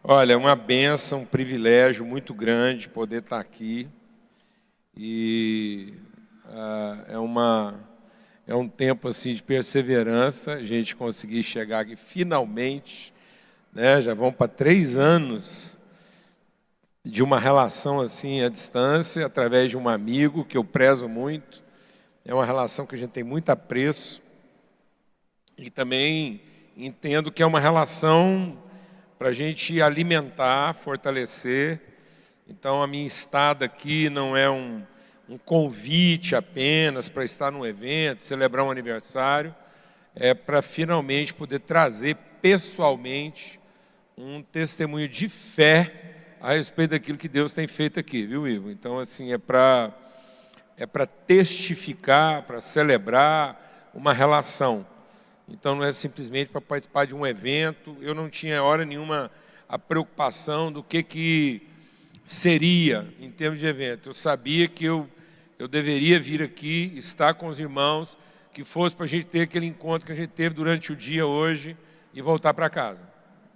Olha, é uma bênção, um privilégio muito grande poder estar aqui. E é um tempo assim de perseverança, a gente conseguir chegar aqui finalmente, né? Já vão para 3 anos de uma relação assim à distância, através de um amigo que eu prezo muito. É uma relação que a gente tem muito apreço. E também entendo que é uma relação para a gente alimentar, fortalecer. Então, a minha estada aqui não é um convite apenas para estar num evento, celebrar um aniversário, é para finalmente poder trazer pessoalmente um testemunho de fé a respeito daquilo que Deus tem feito aqui, viu, Ivo? Então, assim, é para testificar, para celebrar uma relação. Então, não é simplesmente para participar de um evento. Eu não tinha hora nenhuma a preocupação do que seria em termos de evento. Eu sabia que eu deveria vir aqui, estar com os irmãos, que fosse para a gente ter aquele encontro que a gente teve durante o dia hoje e voltar para casa,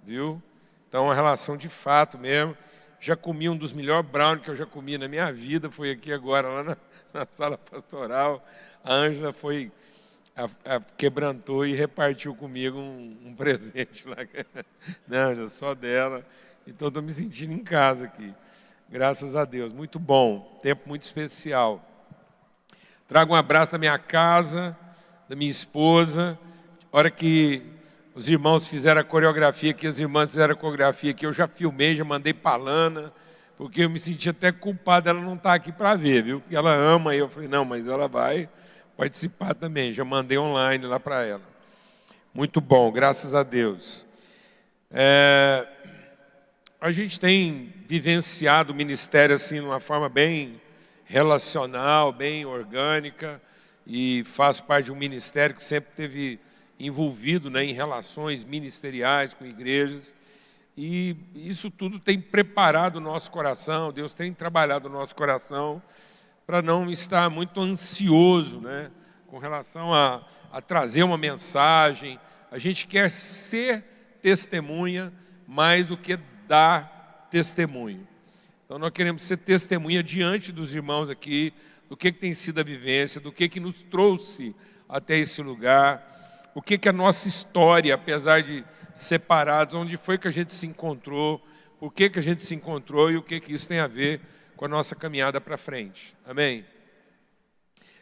viu? Então, uma relação de fato mesmo. Já comi um dos melhores brownies que eu já comi na minha vida, foi aqui agora, lá na sala pastoral. A Ângela foi... quebrantou e repartiu comigo um presente lá. Não, só dela. Então, estou me sentindo em casa aqui. Graças a Deus. Muito bom. Tempo muito especial. Trago um abraço da minha casa, da minha esposa. A hora que os irmãos fizeram a coreografia aqui, as irmãs fizeram a coreografia aqui, eu já filmei, já mandei para a Lana, porque eu me senti até culpado dela não estar aqui para ver, viu? Porque ela ama. E eu falei, não, mas ela vai participar também, já mandei online lá para ela. Muito bom, graças a Deus. A gente tem vivenciado o ministério assim, de uma forma bem relacional, bem orgânica, e faço parte de um ministério que sempre esteve envolvido, né, em relações ministeriais com igrejas, e isso tudo tem preparado o nosso coração, Deus tem trabalhado o nosso coração, para não estar muito ansioso, né, com relação a trazer uma mensagem. A gente quer ser testemunha mais do que dar testemunho. Então, nós queremos ser testemunha diante dos irmãos aqui, do que tem sido a vivência, do que nos trouxe até esse lugar, o que a nossa história, apesar de separados, onde foi que a gente se encontrou, por que a gente se encontrou e o que isso tem a ver com a nossa caminhada para frente. Amém?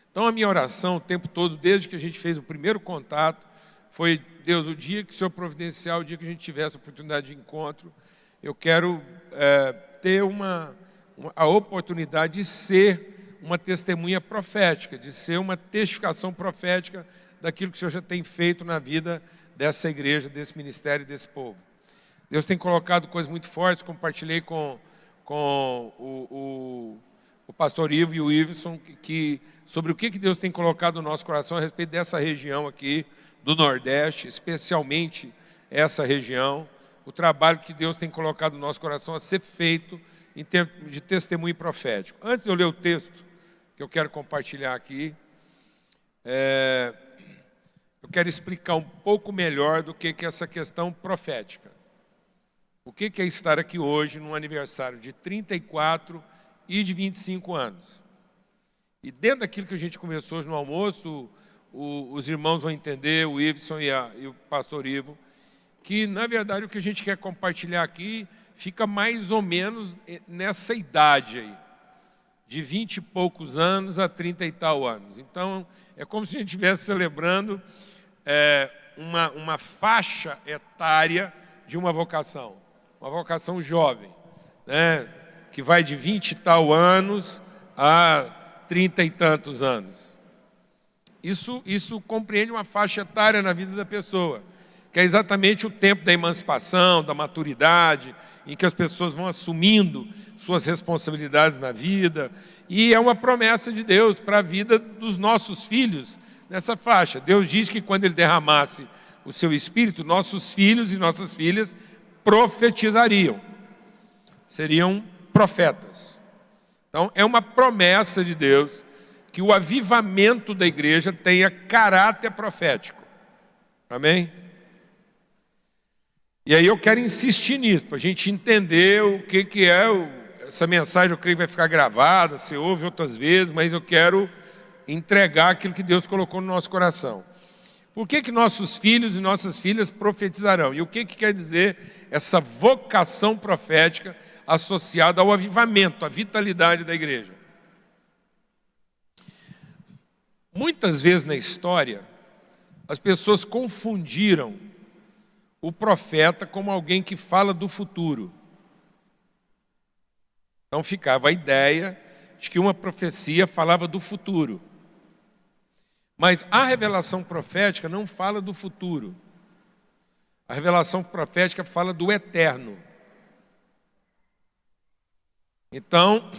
Então, a minha oração o tempo todo, desde que a gente fez o primeiro contato, foi, Deus, o dia que o Senhor providenciar, o dia que a gente tiver essa oportunidade de encontro, eu quero ter a oportunidade de ser uma testemunha profética, de ser uma testificação profética daquilo que o Senhor já tem feito na vida dessa igreja, desse ministério, desse povo. Deus tem colocado coisas muito fortes, compartilhei com o pastor Ivo e o Iveson, sobre o que Deus tem colocado no nosso coração a respeito dessa região aqui, do Nordeste, especialmente essa região, o trabalho que Deus tem colocado no nosso coração a ser feito em termos de testemunho profético. Antes de eu ler o texto que eu quero compartilhar aqui, eu quero explicar um pouco melhor do que é essa questão profética. O que é estar aqui hoje num aniversário de 34 e de 25 anos. E dentro daquilo que a gente conversou hoje no almoço, os irmãos vão entender, o Iveson e o pastor Ivo, que na verdade o que a gente quer compartilhar aqui fica mais ou menos nessa idade aí, de 20 e poucos anos a 30 e tal anos. Então, é como se a gente estivesse celebrando uma faixa etária de uma vocação jovem, né? Que vai de 20 e tal anos a 30 e tantos anos. Isso compreende uma faixa etária na vida da pessoa, que é exatamente o tempo da emancipação, da maturidade, em que as pessoas vão assumindo suas responsabilidades na vida, e é uma promessa de Deus para a vida dos nossos filhos nessa faixa. Deus diz que quando Ele derramasse o seu Espírito, nossos filhos e nossas filhas profetizariam, seriam profetas. Então, é uma promessa de Deus que o avivamento da igreja tenha caráter profético. Amém? E aí eu quero insistir nisso, para a gente entender o que é. Essa mensagem eu creio que vai ficar gravada, você ouve outras vezes, mas eu quero entregar aquilo que Deus colocou no nosso coração. Por que nossos filhos e nossas filhas profetizarão? E o que quer dizer essa vocação profética associada ao avivamento, à vitalidade da igreja? Muitas vezes na história, as pessoas confundiram o profeta como alguém que fala do futuro. Então ficava a ideia de que uma profecia falava do futuro. Mas a revelação profética não fala do futuro. A revelação profética fala do eterno. Então,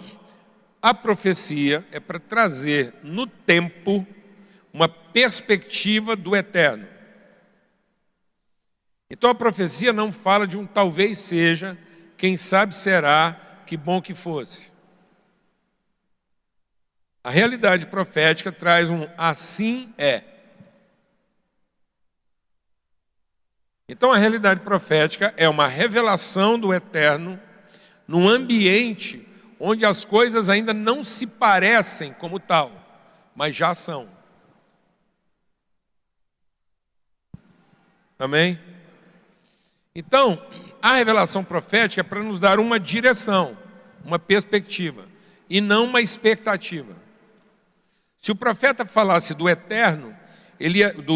a profecia é para trazer no tempo uma perspectiva do eterno. Então a profecia não fala de um talvez seja, quem sabe será, que bom que fosse. A realidade profética traz um assim é. Então a realidade profética é uma revelação do eterno num ambiente onde as coisas ainda não se parecem como tal, mas já são. Amém? Então, a revelação profética é para nos dar uma direção, uma perspectiva, e não uma expectativa. Se o profeta falasse do eterno,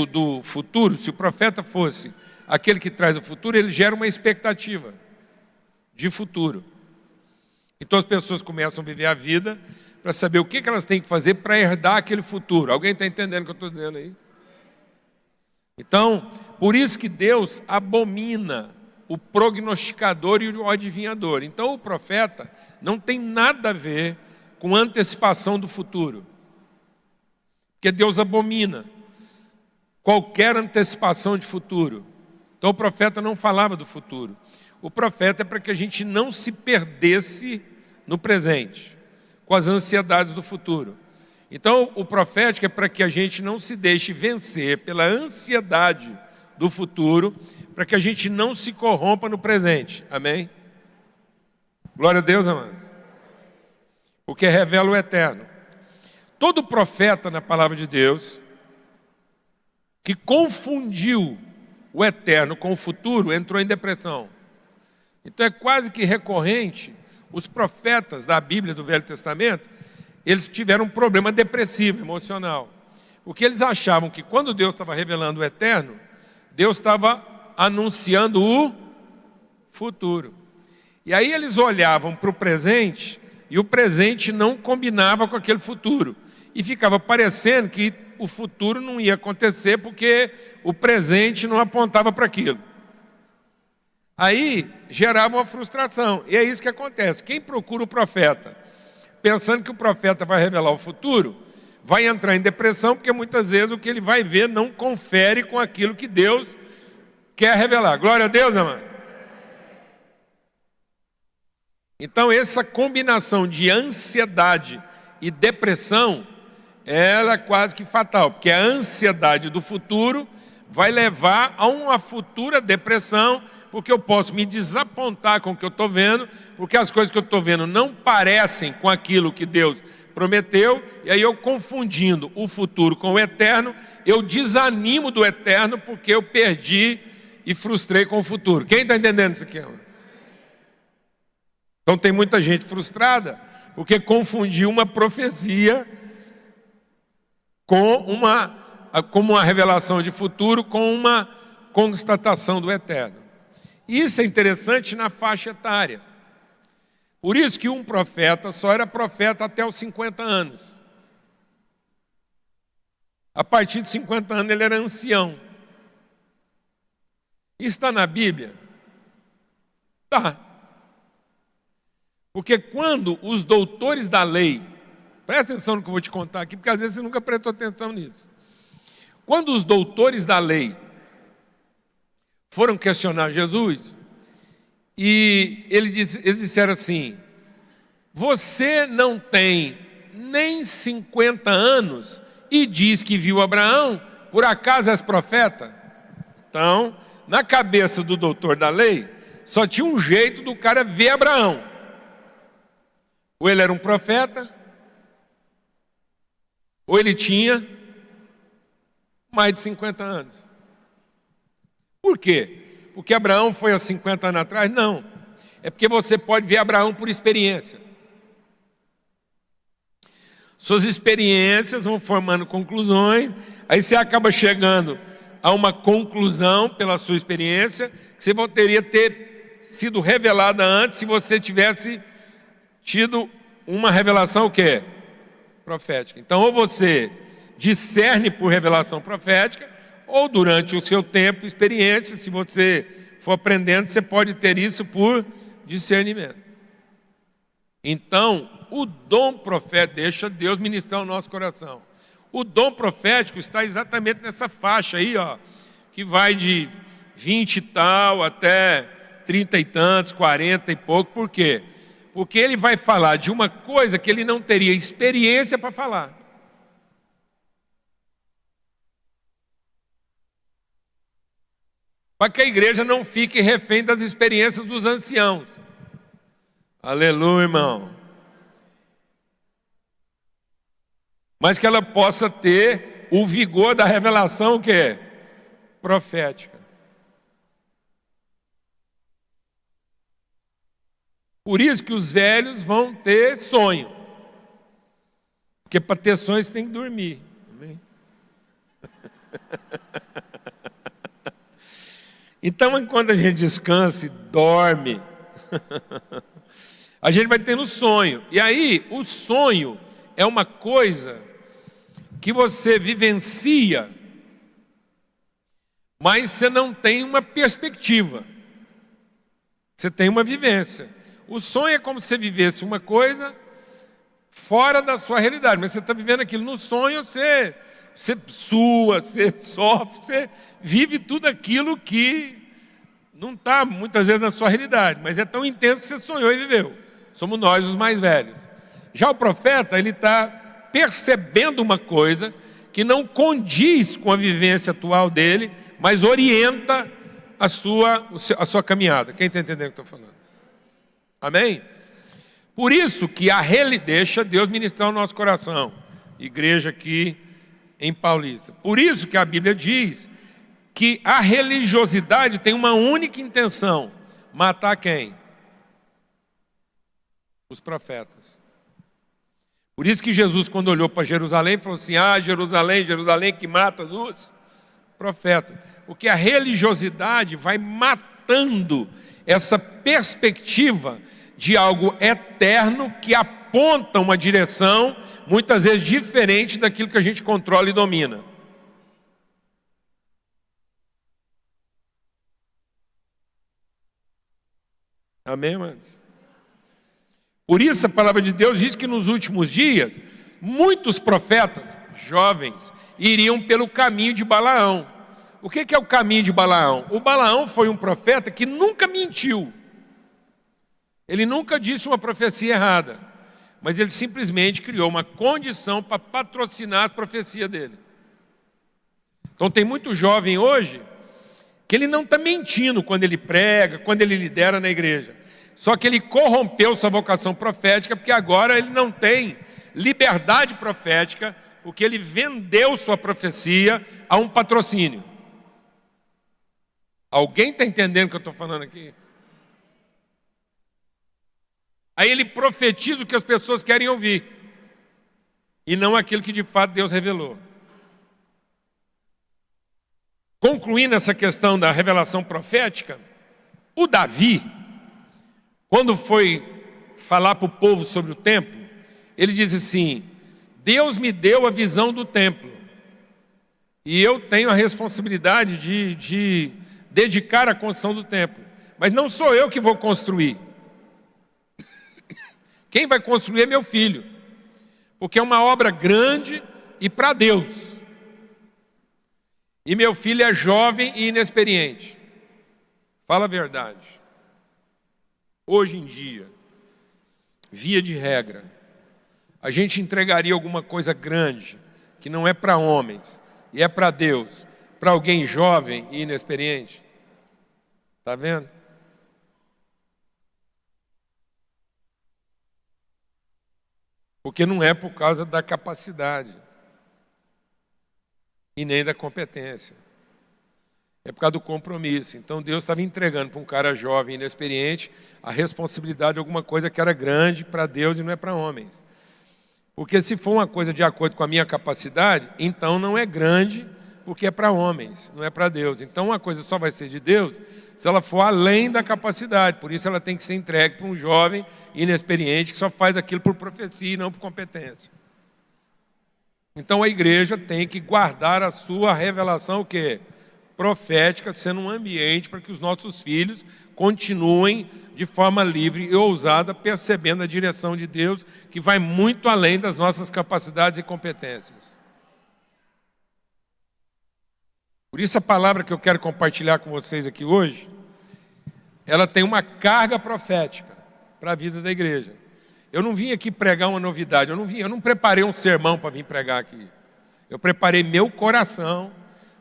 do futuro, se o profeta fosse aquele que traz o futuro, ele gera uma expectativa de futuro. Então as pessoas começam a viver a vida para saber o que elas têm que fazer para herdar aquele futuro. Alguém está entendendo o que eu estou dizendo aí? Então, por isso que Deus abomina o prognosticador e o adivinhador. Então o profeta não tem nada a ver com antecipação do futuro. Porque Deus abomina qualquer antecipação de futuro. Então o profeta não falava do futuro. O profeta é para que a gente não se perdesse no presente, com as ansiedades do futuro. Então o profético é para que a gente não se deixe vencer pela ansiedade do futuro, para que a gente não se corrompa no presente. Amém? Glória a Deus, amados. Porque revela o eterno. Todo profeta na palavra de Deus que confundiu o eterno com o futuro entrou em depressão. Então é quase que recorrente, os profetas da Bíblia do Velho Testamento, eles tiveram um problema depressivo, emocional. Porque eles achavam que quando Deus estava revelando o eterno, Deus estava anunciando o futuro. E aí eles olhavam para o presente e o presente não combinava com aquele futuro. E ficava parecendo que o futuro não ia acontecer porque o presente não apontava para aquilo. Aí gerava uma frustração. E é isso que acontece. Quem procura o profeta, pensando que o profeta vai revelar o futuro, vai entrar em depressão, porque muitas vezes o que ele vai ver não confere com aquilo que Deus quer revelar. Glória a Deus, amado. Então essa combinação de ansiedade e depressão, ela é quase que fatal, porque a ansiedade do futuro vai levar a uma futura depressão, porque eu posso me desapontar com o que eu estou vendo, porque as coisas que eu estou vendo não parecem com aquilo que Deus prometeu, e aí eu confundindo o futuro com o eterno, eu desanimo do eterno porque eu perdi e frustrei com o futuro. Quem está entendendo isso aqui? Então tem muita gente frustrada porque confundiu uma profecia com uma revelação de futuro com uma constatação do eterno. Isso é interessante na faixa etária. Por isso que um profeta só era profeta até os 50 anos. A partir de 50 anos ele era ancião. Isso está na Bíblia? Tá. Porque quando os doutores da lei, presta atenção no que eu vou te contar aqui, porque às vezes você nunca prestou atenção nisso. Quando os doutores da lei foram questionar Jesus, e eles disseram assim: você não tem nem 50 anos e diz que viu Abraão, por acaso és profeta? Então, na cabeça do doutor da lei, só tinha um jeito do cara ver Abraão. Ou ele era um profeta, ou ele tinha mais de 50 anos. Por quê? Porque Abraão foi há 50 anos atrás? Não. É porque você pode ver Abraão por experiência. Suas experiências vão formando conclusões, aí você acaba chegando a uma conclusão pela sua experiência, que você poderia ter sido revelada antes se você tivesse tido uma revelação o quê? Profética. Então, ou você discerne por revelação profética, ou durante o seu tempo, experiência, se você for aprendendo, você pode ter isso por discernimento. Então, o dom profético, deixa Deus ministrar o nosso coração. O dom profético está exatamente nessa faixa aí, ó, que vai de 20 e tal até 30 e tantos, 40 e pouco. Por quê? Porque ele vai falar de uma coisa que ele não teria experiência para falar. Para que a igreja não fique refém das experiências dos anciãos. Aleluia, irmão. Mas que ela possa ter o vigor da revelação que é profética. Por isso que os velhos vão ter sonho. Porque para ter sonho você tem que dormir. Amém? Então, enquanto a gente descansa e dorme, a gente vai tendo sonho. E aí, o sonho é uma coisa que você vivencia, mas você não tem uma perspectiva. Você tem uma vivência. O sonho é como se você vivesse uma coisa fora da sua realidade, mas você está vivendo aquilo. No sonho você sua, você sofre, você vive tudo aquilo que não está muitas vezes na sua realidade, mas é tão intenso que você sonhou e viveu. Somos nós os mais velhos. Já o profeta, ele está percebendo uma coisa que não condiz com a vivência atual dele, mas orienta a sua caminhada. Quem está entendendo o que eu estou falando? Amém? Por isso que deixa Deus ministrar o nosso coração. Igreja aqui em Paulista. Por isso que a Bíblia diz que a religiosidade tem uma única intenção: matar quem? Os profetas. Por isso que Jesus, quando olhou para Jerusalém, falou assim: ah, Jerusalém, Jerusalém, que mata os profetas. Porque a religiosidade vai matando essa perspectiva de algo eterno que aponta uma direção, muitas vezes diferente daquilo que a gente controla e domina. Amém, irmãos? Por isso a palavra de Deus diz que nos últimos dias, muitos profetas, jovens, iriam pelo caminho de Balaão. O que é o caminho de Balaão? O Balaão foi um profeta que nunca mentiu. Ele nunca disse uma profecia errada. Mas ele simplesmente criou uma condição para patrocinar as profecias dele. Então tem muito jovem hoje que ele não está mentindo quando ele prega, quando ele lidera na igreja. Só que ele corrompeu sua vocação profética, porque agora ele não tem liberdade profética, porque ele vendeu sua profecia a um patrocínio. Alguém está entendendo o que eu estou falando aqui? Aí ele profetiza o que as pessoas querem ouvir, e não aquilo que de fato Deus revelou. Concluindo essa questão da revelação profética, o Davi, quando foi falar para o povo sobre o templo, ele diz assim: Deus me deu a visão do templo, e eu tenho a responsabilidade de dedicar a construção do templo. Mas não sou eu que vou construir. Quem vai construir é meu filho, porque é uma obra grande e para Deus. E meu filho é jovem e inexperiente. Fala a verdade. Hoje em dia, via de regra, a gente entregaria alguma coisa grande, que não é para homens, e é para Deus, para alguém jovem e inexperiente? Está vendo? Porque não é por causa da capacidade e nem da competência. É por causa do compromisso. Então Deus estava entregando para um cara jovem, inexperiente, a responsabilidade de alguma coisa que era grande para Deus e não é para homens. Porque se for uma coisa de acordo com a minha capacidade, então não é grande, porque é para homens, não é para Deus. Então uma coisa só vai ser de Deus se ela for além da capacidade. Por isso ela tem que ser entregue para um jovem inexperiente que só faz aquilo por profecia e não por competência. Então a igreja tem que guardar a sua revelação, o quê? Profética, sendo um ambiente para que os nossos filhos continuem de forma livre e ousada, percebendo a direção de Deus, que vai muito além das nossas capacidades e competências. Por isso a palavra que eu quero compartilhar com vocês aqui hoje, ela tem uma carga profética para a vida da igreja. Eu não vim aqui pregar uma novidade, eu não preparei um sermão para vir pregar aqui. Eu preparei meu coração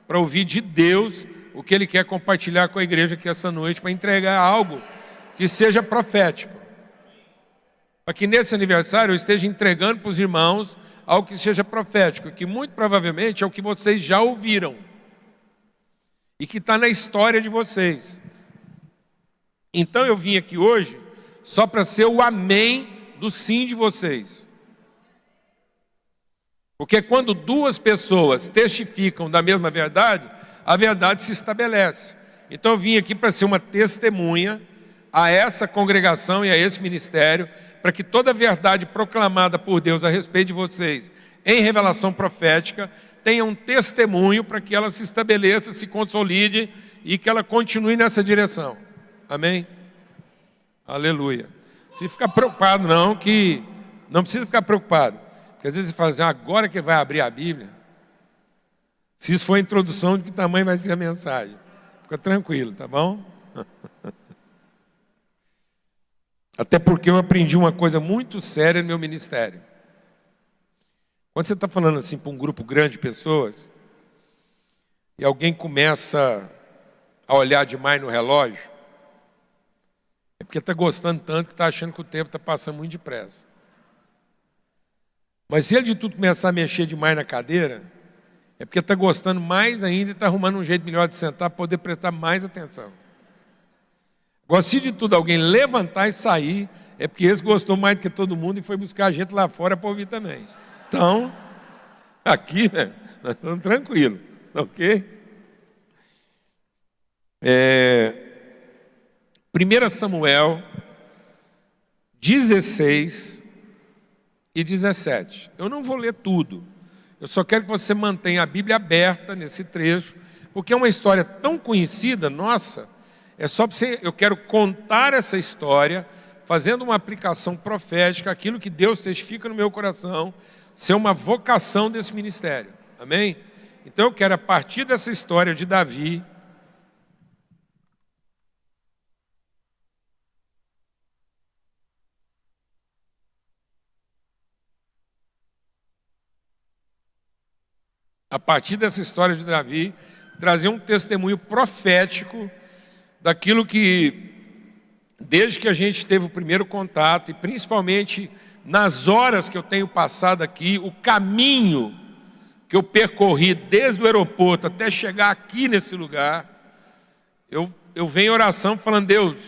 para ouvir de Deus o que Ele quer compartilhar com a igreja aqui essa noite, para entregar algo que seja profético. Para que nesse aniversário eu esteja entregando para os irmãos algo que seja profético, que muito provavelmente é o que vocês já ouviram e que está na história de vocês. Então eu vim aqui hoje só para ser o amém do sim de vocês. Porque quando duas pessoas testificam da mesma verdade, a verdade se estabelece. Então eu vim aqui para ser uma testemunha a essa congregação e a esse ministério, para que toda a verdade proclamada por Deus a respeito de vocês em revelação profética tenha um testemunho para que ela se estabeleça, se consolide e que ela continue nessa direção. Amém? Aleluia. Não precisa ficar preocupado não, que não precisa ficar preocupado. Porque às vezes você fala assim, agora que vai abrir a Bíblia, se isso for a introdução, de que tamanho vai ser a mensagem? Fica tranquilo, tá bom? Até porque eu aprendi uma coisa muito séria no meu ministério. Quando você está falando assim para um grupo grande de pessoas, e alguém começa a olhar demais no relógio, é porque está gostando tanto que está achando que o tempo está passando muito depressa. Mas se ele de tudo começar a mexer demais na cadeira, é porque está gostando mais ainda e está arrumando um jeito melhor de sentar para poder prestar mais atenção. Agora, se de tudo alguém levantar e sair, é porque esse gostou mais do que todo mundo e foi buscar a gente lá fora para ouvir também. Então, aqui, né, nós estamos tranquilos, ok? 1 Samuel 16 e 17. Eu não vou ler tudo. Eu só quero que você mantenha a Bíblia aberta nesse trecho, porque é uma história tão conhecida, nossa, é só para você, eu quero contar essa história, fazendo uma aplicação profética, aquilo que Deus testifica no meu coração, ser uma vocação desse ministério. Amém? Então eu quero, a partir dessa história de Davi, trazer um testemunho profético daquilo que, desde que a gente teve o primeiro contato, e principalmente nas horas que eu tenho passado aqui, o caminho que eu percorri desde o aeroporto até chegar aqui nesse lugar, eu venho em oração falando, Deus,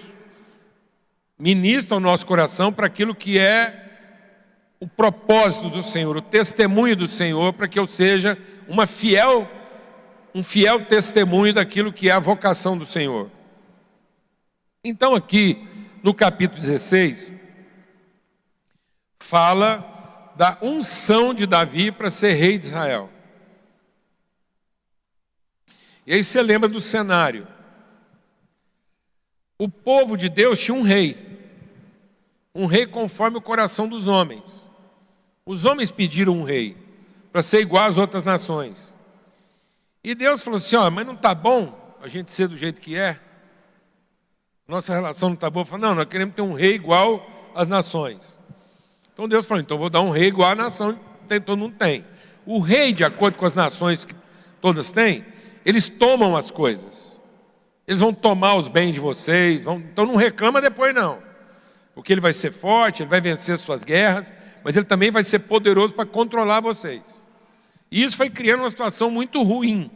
ministra o nosso coração para aquilo que é o propósito do Senhor, o testemunho do Senhor, para que eu seja um fiel testemunho daquilo que é a vocação do Senhor. Então aqui, no capítulo 16, fala da unção de Davi para ser rei de Israel. E aí você lembra do cenário. O povo de Deus tinha um rei conforme o coração dos homens. Os homens pediram um rei para ser igual às outras nações. E Deus falou assim, mas não está bom a gente ser do jeito que é? Nossa relação não está boa. Falou, não, nós queremos ter um rei igual às nações. Então Deus falou, então vou dar um rei igual à nação que todo mundo tem. O rei, de acordo com as nações que todas têm, eles tomam as coisas. Eles vão tomar os bens de vocês, então não reclama depois não. Porque ele vai ser forte, ele vai vencer suas guerras, mas ele também vai ser poderoso para controlar vocês. E isso foi criando uma situação muito ruim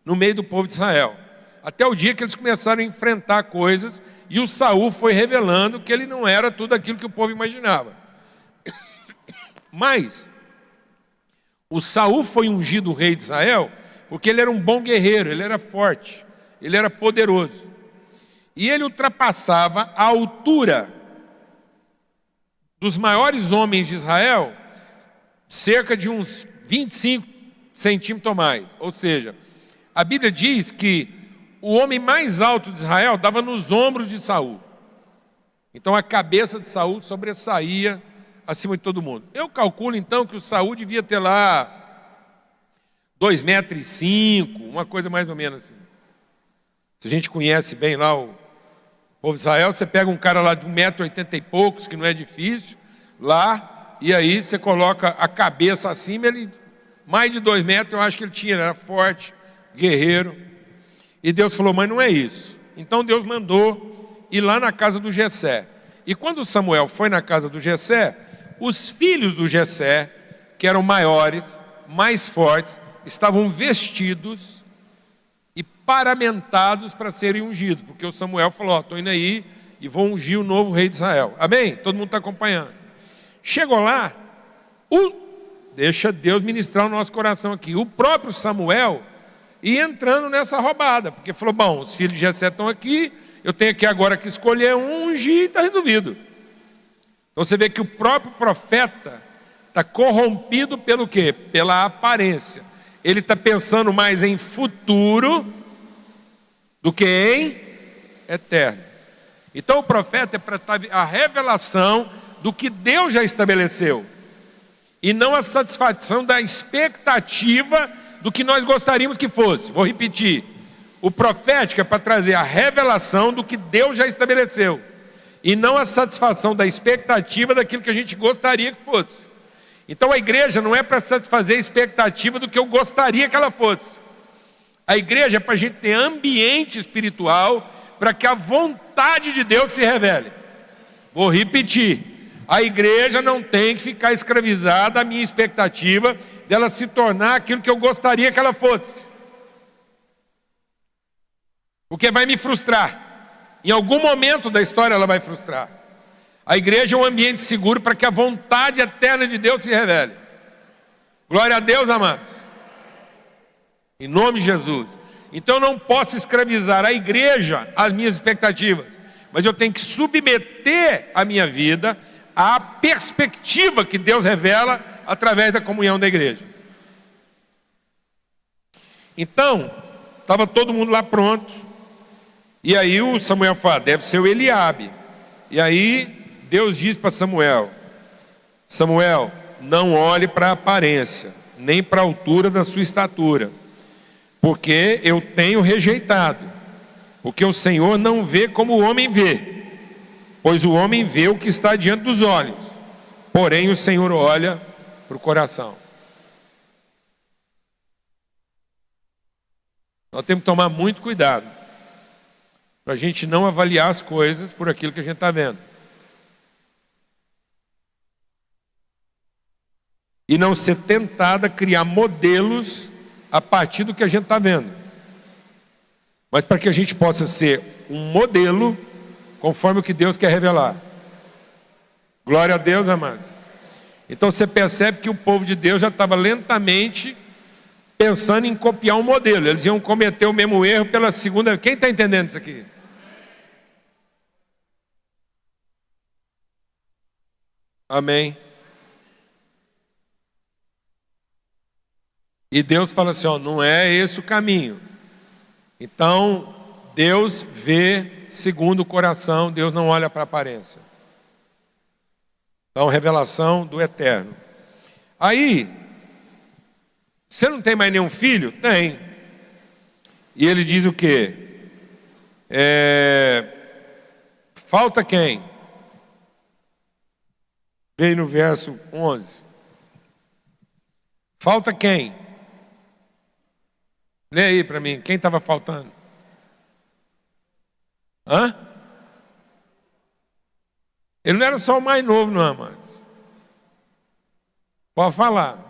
no meio do povo de Israel. Até o dia que eles começaram a enfrentar coisas e o Saul foi revelando que ele não era tudo aquilo que o povo imaginava. Mas o Saul foi ungido rei de Israel porque ele era um bom guerreiro, ele era forte, ele era poderoso. E ele ultrapassava a altura dos maiores homens de Israel cerca de uns 25 centímetros ou mais. Ou seja, a Bíblia diz que o homem mais alto de Israel estava nos ombros de Saul. Então a cabeça de Saul sobressaía acima de todo mundo. Eu calculo então que o Saul devia ter lá 2,5 metros, uma coisa mais ou menos assim. Se a gente conhece bem lá o povo de Israel, você pega um cara lá de 1,80 m e poucos, que não é difícil, lá, e aí você coloca a cabeça acima, ele mais de 2 metros eu acho que ele tinha, ele era forte, guerreiro. E Deus falou, mas não é isso. Então Deus mandou ir lá na casa do Jessé. E quando Samuel foi na casa do Jessé, os filhos do Jessé, que eram maiores, mais fortes, estavam vestidos e paramentados para serem ungidos. Porque o Samuel falou, estou indo aí e vou ungir o novo rei de Israel. Amém? Todo mundo está acompanhando. Chegou lá, deixa Deus ministrar o nosso coração aqui. O próprio Samuel ia entrando nessa roubada, porque falou, bom, os filhos de Jessé estão aqui, eu tenho aqui agora que escolher um, ungir e está resolvido. Então você vê que o próprio profeta está corrompido pelo quê? Pela aparência. Ele está pensando mais em futuro do que em eterno. Então o profeta é para a revelação do que Deus já estabeleceu, e não a satisfação da expectativa do que nós gostaríamos que fosse. Vou repetir, o profético é para trazer a revelação do que Deus já estabeleceu, e não a satisfação da expectativa daquilo que a gente gostaria que fosse. Então a igreja não é para satisfazer a expectativa do que eu gostaria que ela fosse. A igreja é para a gente ter ambiente espiritual para que a vontade de Deus se revele. Vou repetir, a igreja não tem que ficar escravizada à minha expectativa dela se tornar aquilo que eu gostaria que ela fosse. Porque vai me frustrar. Em algum momento da história ela vai frustrar. A igreja é um ambiente seguro para que a vontade eterna de Deus se revele. Glória a Deus, amados. Em nome de Jesus. Então eu não posso escravizar a igreja às minhas expectativas, mas eu tenho que submeter a minha vida à perspectiva que Deus revela através da comunhão da igreja. Então, estava todo mundo lá pronto. E aí o Samuel fala, deve ser o Eliabe. E aí Deus diz para Samuel, Samuel, não olhe para a aparência, nem para a altura da sua estatura, porque eu tenho rejeitado. Porque o Senhor não vê como o homem vê, pois o homem vê o que está diante dos olhos, porém o Senhor olha para o coração. Nós temos que tomar muito cuidado para a gente não avaliar as coisas por aquilo que a gente está vendo. E não ser tentado a criar modelos a partir do que a gente está vendo. Mas para que a gente possa ser um modelo conforme o que Deus quer revelar. Glória a Deus, amados. Então você percebe que o povo de Deus já estava lentamente pensando em copiar um modelo. Eles iam cometer o mesmo erro pela segunda vez. Quem está entendendo isso aqui? Amém. E Deus fala assim, ó, não é esse o caminho. Então, Deus vê segundo o coração, Deus não olha para a aparência. Então, revelação do eterno. Aí, você não tem mais nenhum filho? Tem. E ele diz o quê? Falta quem? Vem no verso 11. Falta quem? Lê aí para mim, quem estava faltando? Hã? Ele não era só o mais novo, não, amados. Pode falar.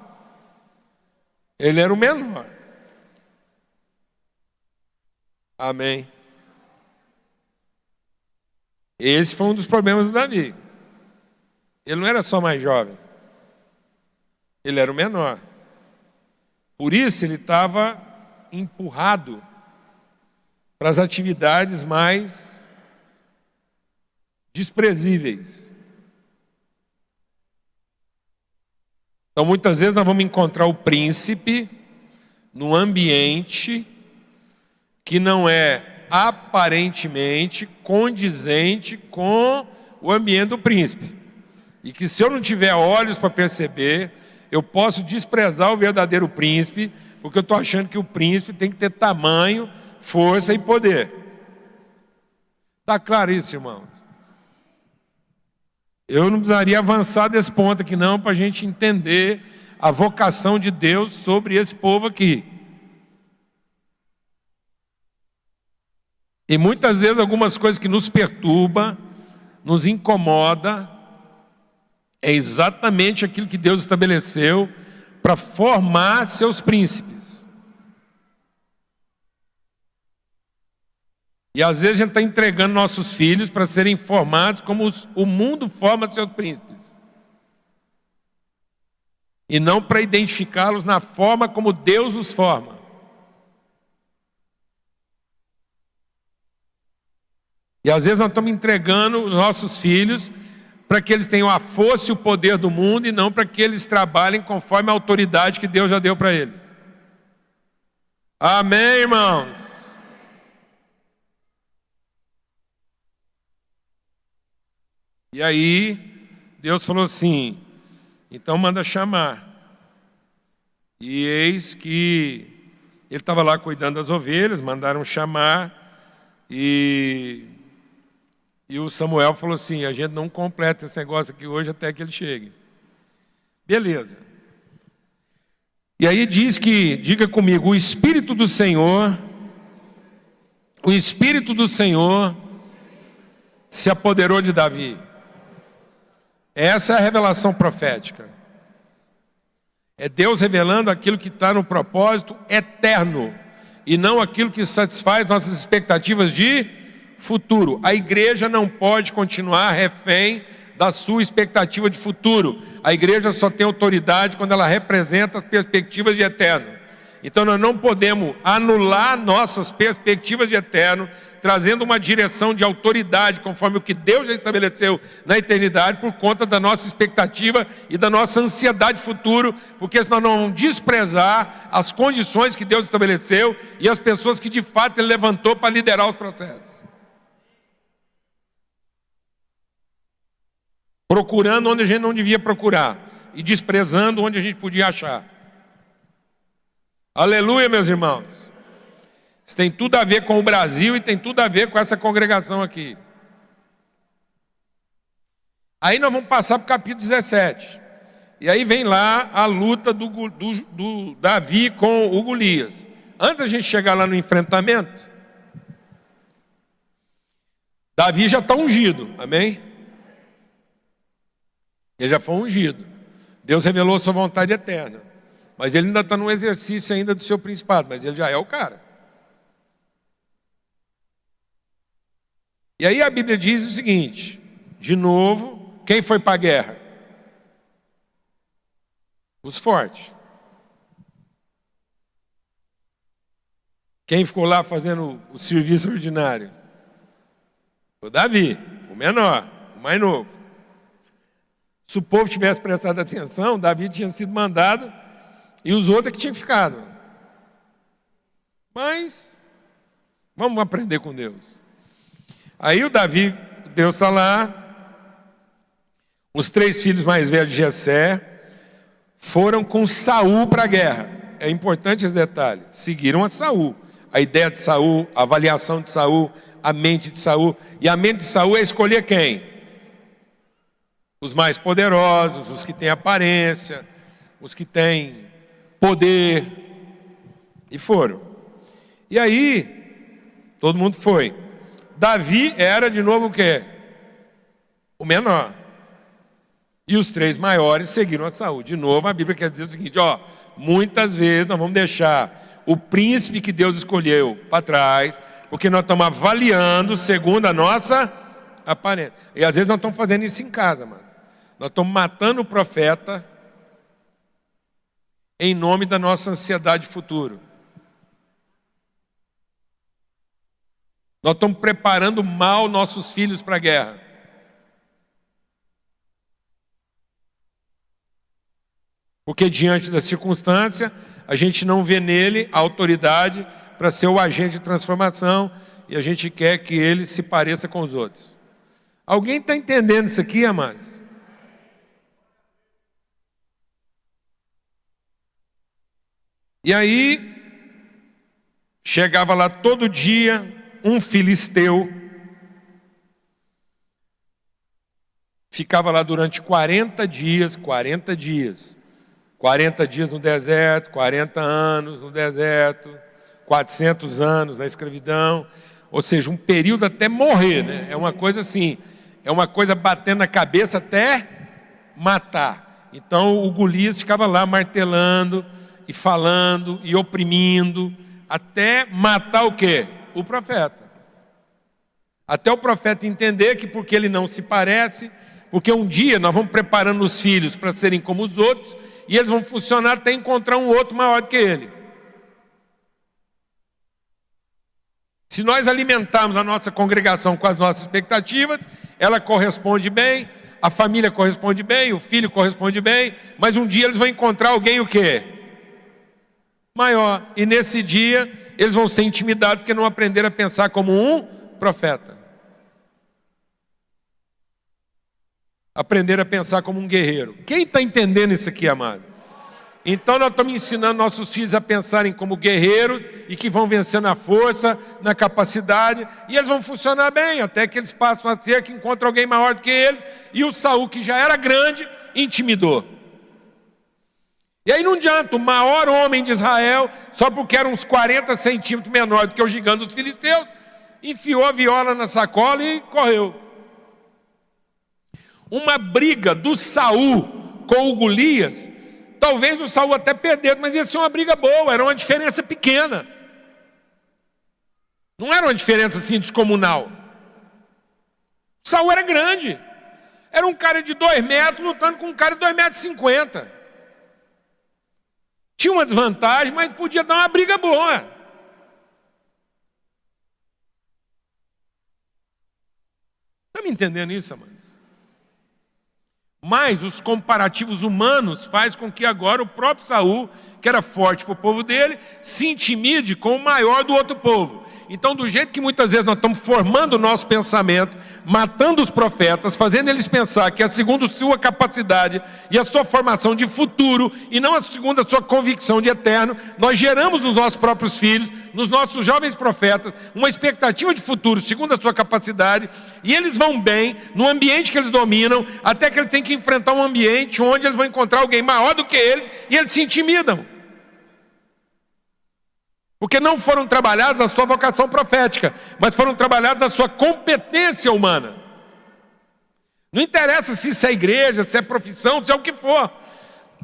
Ele era o menor. Amém. Esse foi um dos problemas do Davi. Ele não era só mais jovem. Ele era o menor. Por isso ele estava empurrado para as atividades mais desprezíveis. Então muitas vezes nós vamos encontrar o príncipe num ambiente que não é aparentemente condizente com o ambiente do príncipe. E que se eu não tiver olhos para perceber, eu posso desprezar o verdadeiro príncipe, porque eu estou achando que o príncipe tem que ter tamanho, força e poder. Está claro isso, irmãos? Eu não precisaria avançar desse ponto aqui não, para a gente entender a vocação de Deus sobre esse povo aqui. E muitas vezes algumas coisas que nos perturbam, nos incomoda, é exatamente aquilo que Deus estabeleceu para formar seus príncipes. E às vezes a gente está entregando nossos filhos para serem formados como o mundo forma seus príncipes. E não para identificá-los na forma como Deus os forma. E às vezes nós estamos entregando os nossos filhos para que eles tenham a força e o poder do mundo e não para que eles trabalhem conforme a autoridade que Deus já deu para eles. Amém, irmãos? E aí, Deus falou assim, então manda chamar. E eis que ele estava lá cuidando das ovelhas, mandaram chamar e o Samuel falou assim, a gente não completa esse negócio aqui hoje até que ele chegue. Beleza. E aí diz que, diga comigo, o Espírito do Senhor se apoderou de Davi. Essa é a revelação profética. É Deus revelando aquilo que está no propósito eterno e não aquilo que satisfaz nossas expectativas de futuro. A igreja não pode continuar refém da sua expectativa de futuro. A igreja só tem autoridade quando ela representa as perspectivas de eterno. Então nós não podemos anular nossas perspectivas de eterno, trazendo uma direção de autoridade, conforme o que Deus já estabeleceu na eternidade, por conta da nossa expectativa e da nossa ansiedade de futuro, porque senão nós vamos desprezar as condições que Deus estabeleceu e as pessoas que de fato Ele levantou para liderar os processos. Procurando onde a gente não devia procurar e desprezando onde a gente podia achar. Aleluia, meus irmãos. Isso tem tudo a ver com o Brasil e tem tudo a ver com essa congregação aqui. Aí nós vamos passar para o capítulo 17. E aí vem lá a luta do Davi com o Golias. Antes da gente chegar lá no enfrentamento, Davi já está ungido, amém? Ele já foi ungido. Deus revelou sua vontade eterna. Mas ele ainda está no exercício ainda do seu principado, mas ele já é o cara. E aí a Bíblia diz o seguinte, de novo, quem foi para a guerra? Os fortes. Quem ficou lá fazendo o serviço ordinário? O Davi, o menor, o mais novo. Se o povo tivesse prestado atenção, Davi tinha sido mandado e os outros é que tinham ficado. Mas, vamos aprender com Deus. Aí o Davi, Deus está lá, os 3 filhos mais velhos de Jessé foram com Saul para a guerra. É importante esse detalhe. Seguiram a Saul. A ideia de Saul, a avaliação de Saul, a mente de Saul. E a mente de Saul é escolher quem? Os mais poderosos, os que têm aparência, os que têm poder. E foram. E aí, todo mundo foi. Davi era de novo o quê? O menor. E os 3 maiores seguiram a Saul. De novo, a Bíblia quer dizer o seguinte, ó, muitas vezes nós vamos deixar o príncipe que Deus escolheu para trás, porque nós estamos avaliando segundo a nossa aparência. E às vezes nós estamos fazendo isso em casa, mano. Nós estamos matando o profeta em nome da nossa ansiedade futuro. Nós estamos preparando mal nossos filhos para a guerra. Porque diante da circunstância, a gente não vê nele a autoridade para ser o agente de transformação e a gente quer que ele se pareça com os outros. Alguém está entendendo isso aqui, amados? E aí, chegava lá todo dia um filisteu, ficava lá durante 40 dias, 40 dias no deserto, 40 anos no deserto, 400 anos na escravidão, ou seja, um período até morrer, né? É uma coisa assim, é uma coisa batendo na cabeça até matar. Então o Golias ficava lá martelando e falando e oprimindo, até matar o quê? O profeta. Até o profeta entender que porque ele não se parece, porque um dia nós vamos preparando os filhos para serem como os outros, e eles vão funcionar até encontrar um outro maior do que ele. Se nós alimentarmos a nossa congregação com as nossas expectativas, ela corresponde bem, a família corresponde bem, o filho corresponde bem, mas um dia eles vão encontrar alguém o quê? Maior. E nesse dia eles vão ser intimidados porque não aprenderam a pensar como um profeta. Aprender a pensar como um guerreiro. Quem está entendendo isso aqui, amado? Então nós estamos ensinando nossos filhos a pensarem como guerreiros e que vão vencer na força, na capacidade, e eles vão funcionar bem, até que eles passam a ser que encontram alguém maior do que eles, e o Saul, que já era grande, intimidou. E aí não adianta, o maior homem de Israel, só porque era uns 40 centímetros menor do que o gigante dos filisteus, enfiou a viola na sacola e correu. Uma briga do Saul com o Golias, talvez o Saul até perdesse, mas ia ser uma briga boa, era uma diferença pequena. Não era uma diferença assim descomunal. O Saul era grande. Era um cara de 2 metros lutando com um cara de 2,50 metros. Tinha uma desvantagem, mas podia dar uma briga boa. Está me entendendo isso, amados? Mas os comparativos humanos faz com que agora o próprio Saul, que era forte para o povo dele, se intimide com o maior do outro povo. Então, do jeito que muitas vezes nós estamos formando o nosso pensamento, matando os profetas, fazendo eles pensar que é segundo a sua capacidade e a sua formação de futuro, e não segundo a sua convicção de eterno, nós geramos nos nossos próprios filhos, nos nossos jovens profetas, uma expectativa de futuro segundo a sua capacidade, e eles vão bem no ambiente que eles dominam, até que eles têm que enfrentar um ambiente onde eles vão encontrar alguém maior do que eles, e eles se intimidam. Porque não foram trabalhados na sua vocação profética, mas foram trabalhados na sua competência humana. Não interessa se isso é igreja, se é profissão, se é o que for.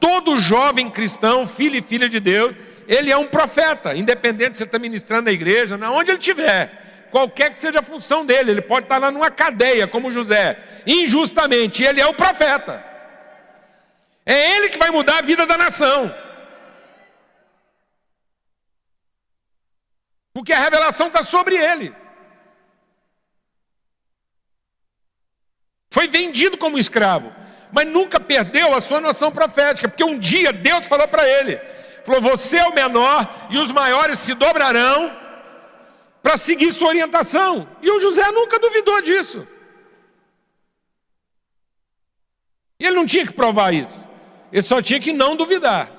Todo jovem cristão, filho e filha de Deus, ele é um profeta, independente se ele está ministrando na igreja, onde ele estiver. Qualquer que seja a função dele, ele pode estar lá numa cadeia, como José, injustamente, ele é o profeta. É ele que vai mudar a vida da nação. Porque a revelação está sobre ele. Foi vendido como escravo, mas nunca perdeu a sua noção profética, porque um dia Deus falou para ele, falou, você é o menor e os maiores se dobrarão para seguir sua orientação. E o José nunca duvidou disso. E ele não tinha que provar isso, ele só tinha que não duvidar.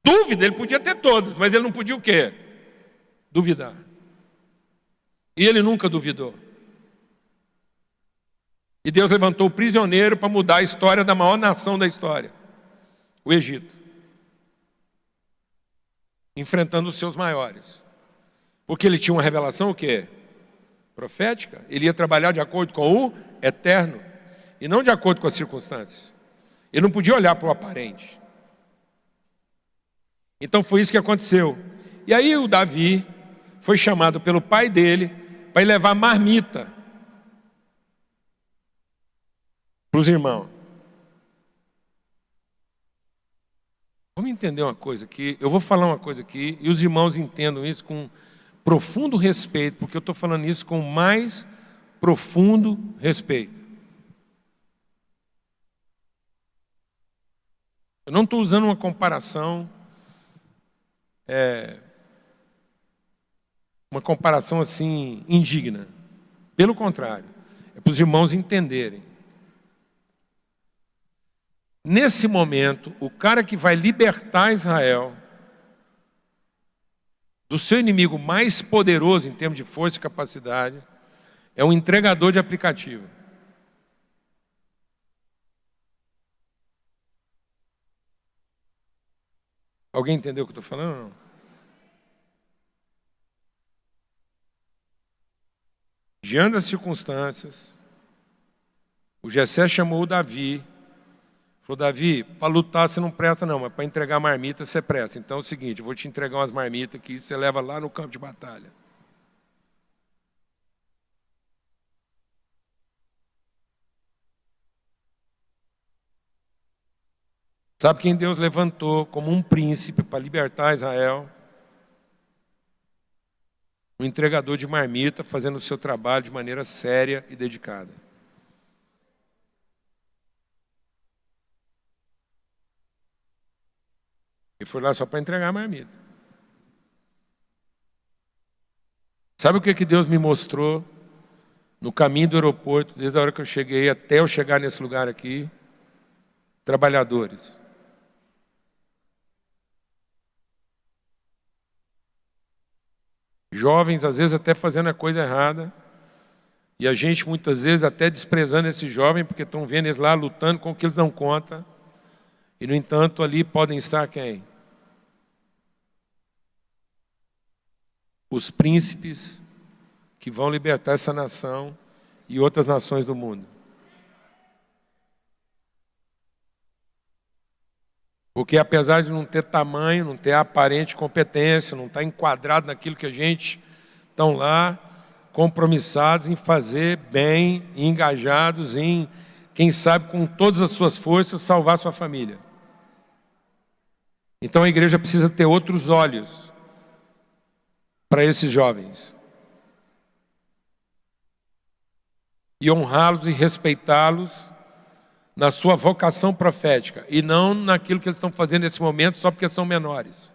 Dúvida, ele podia ter todas, mas ele não podia o quê? Duvidar. E ele nunca duvidou. E Deus levantou o prisioneiro para mudar a história da maior nação da história, o Egito, enfrentando os seus maiores. Porque ele tinha uma revelação o quê? Profética. Ele ia trabalhar de acordo com o eterno e não de acordo com as circunstâncias. Ele não podia olhar para o aparente. Então foi isso que aconteceu. E aí o Davi foi chamado pelo pai dele para ir levar marmita para os irmãos. Vamos entender uma coisa aqui. Eu vou falar uma coisa aqui e os irmãos entendam isso com profundo respeito, porque eu estou falando isso com o mais profundo respeito. Eu não estou usando uma comparação, assim indigna. Pelo contrário, é para os irmãos entenderem. Nesse momento, o cara que vai libertar Israel do seu inimigo mais poderoso em termos de força e capacidade é um entregador de aplicativo. Alguém entendeu o que eu estou falando ou não? Diante das circunstâncias, o Jessé chamou o Davi. Falou: Davi, para lutar você não presta não, mas para entregar marmita você presta. Então é o seguinte, eu vou te entregar umas marmitas que você leva lá no campo de batalha. Sabe quem Deus levantou como um príncipe para libertar Israel? Um entregador de marmita fazendo o seu trabalho de maneira séria e dedicada. Ele foi lá só para entregar a marmita. Sabe o que Deus me mostrou no caminho do aeroporto, desde a hora que eu cheguei até eu chegar nesse lugar aqui? Trabalhadores. Jovens, às vezes até fazendo a coisa errada. E a gente, muitas vezes, até desprezando esse jovem, porque estão vendo eles lá lutando com o que eles dão conta. E, no entanto, ali podem estar quem? Os príncipes que vão libertar essa nação e outras nações do mundo. Porque apesar de não ter tamanho, não ter aparente competência, não estar enquadrado naquilo que a gente estão lá, compromissados em fazer bem, engajados em, quem sabe, com todas as suas forças, salvar sua família. Então a igreja precisa ter outros olhos para esses jovens. E honrá-los e respeitá-los na sua vocação profética. E não naquilo que eles estão fazendo nesse momento só porque são menores.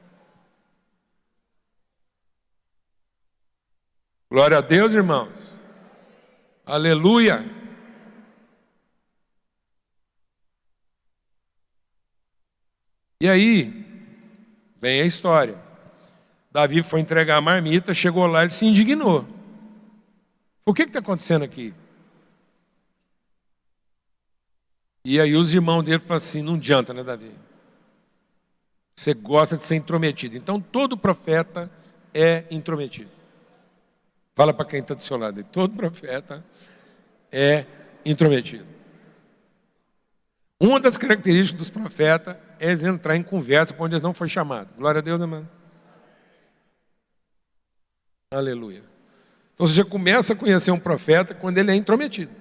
Glória a Deus, irmãos. Aleluia. E aí, vem a história. Davi foi entregar a marmita, chegou lá e se indignou. O que está acontecendo aqui? E aí os irmãos dele falaram assim: não adianta, né, Davi? Você gosta de ser intrometido. Então todo profeta é intrometido. Fala para quem está do seu lado. Todo profeta é intrometido. Uma das características dos profetas é entrar em conversa para onde eles não foram chamados. Glória a Deus, né, mano? Aleluia. Então você já começa a conhecer um profeta quando ele é intrometido.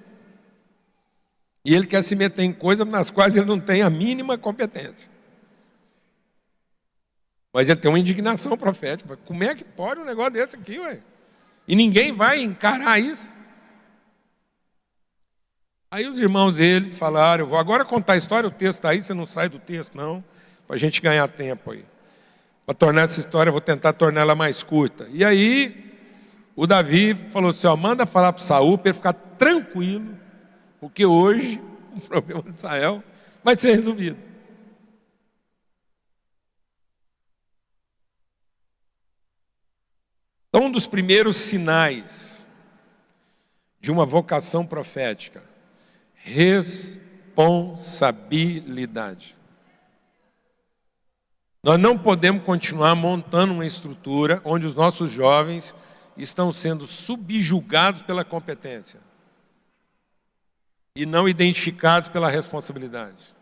E ele quer se meter em coisas nas quais ele não tem a mínima competência. Mas ele tem uma indignação profética. Como é que pode um negócio desse aqui, ué? E ninguém vai encarar isso. Aí os irmãos dele falaram: eu vou agora contar a história, o texto está aí, você não sai do texto não, para a gente ganhar tempo aí. Para tornar essa história, eu vou tentar tornar ela mais curta. E aí, o Davi falou assim: ó, manda falar para o Saul para ele ficar tranquilo, porque hoje o problema de Israel vai ser resolvido. Então, um dos primeiros sinais de uma vocação profética: responsabilidade. Nós não podemos continuar montando uma estrutura onde os nossos jovens estão sendo subjugados pela competência e não identificados pela responsabilidade.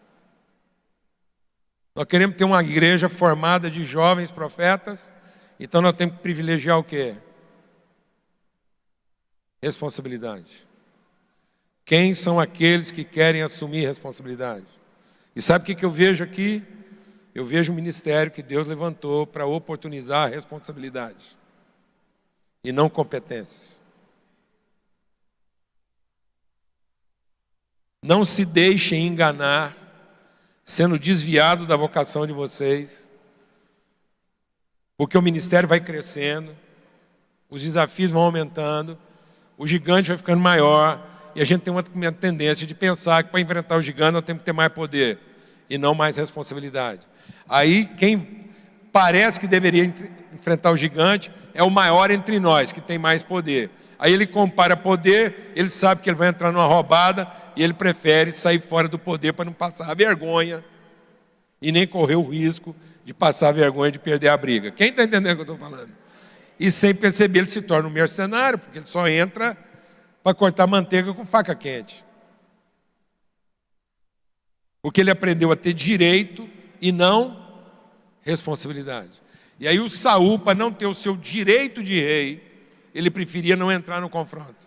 Nós queremos ter uma igreja formada de jovens profetas, então nós temos que privilegiar o quê? Responsabilidade. Quem são aqueles que querem assumir responsabilidade? E sabe o que eu vejo aqui? Eu vejo um ministério que Deus levantou para oportunizar a responsabilidade e não competências. Não se deixem enganar, sendo desviado da vocação de vocês, porque o ministério vai crescendo, os desafios vão aumentando, o gigante vai ficando maior, e a gente tem uma tendência de pensar que para enfrentar o gigante nós temos que ter mais poder e não mais responsabilidade. Aí quem parece que deveria enfrentar o gigante é o maior entre nós, que tem mais poder. Aí ele compara poder, ele sabe que ele vai entrar numa roubada e ele prefere sair fora do poder para não passar a vergonha e nem correr o risco de passar a vergonha de perder a briga. Quem está entendendo o que eu estou falando? E sem perceber ele se torna um mercenário, porque ele só entra para cortar manteiga com faca quente. Porque ele aprendeu a ter direito e não responsabilidade. E aí o Saul, para não ter o seu direito de rei, ele preferia não entrar no confronto.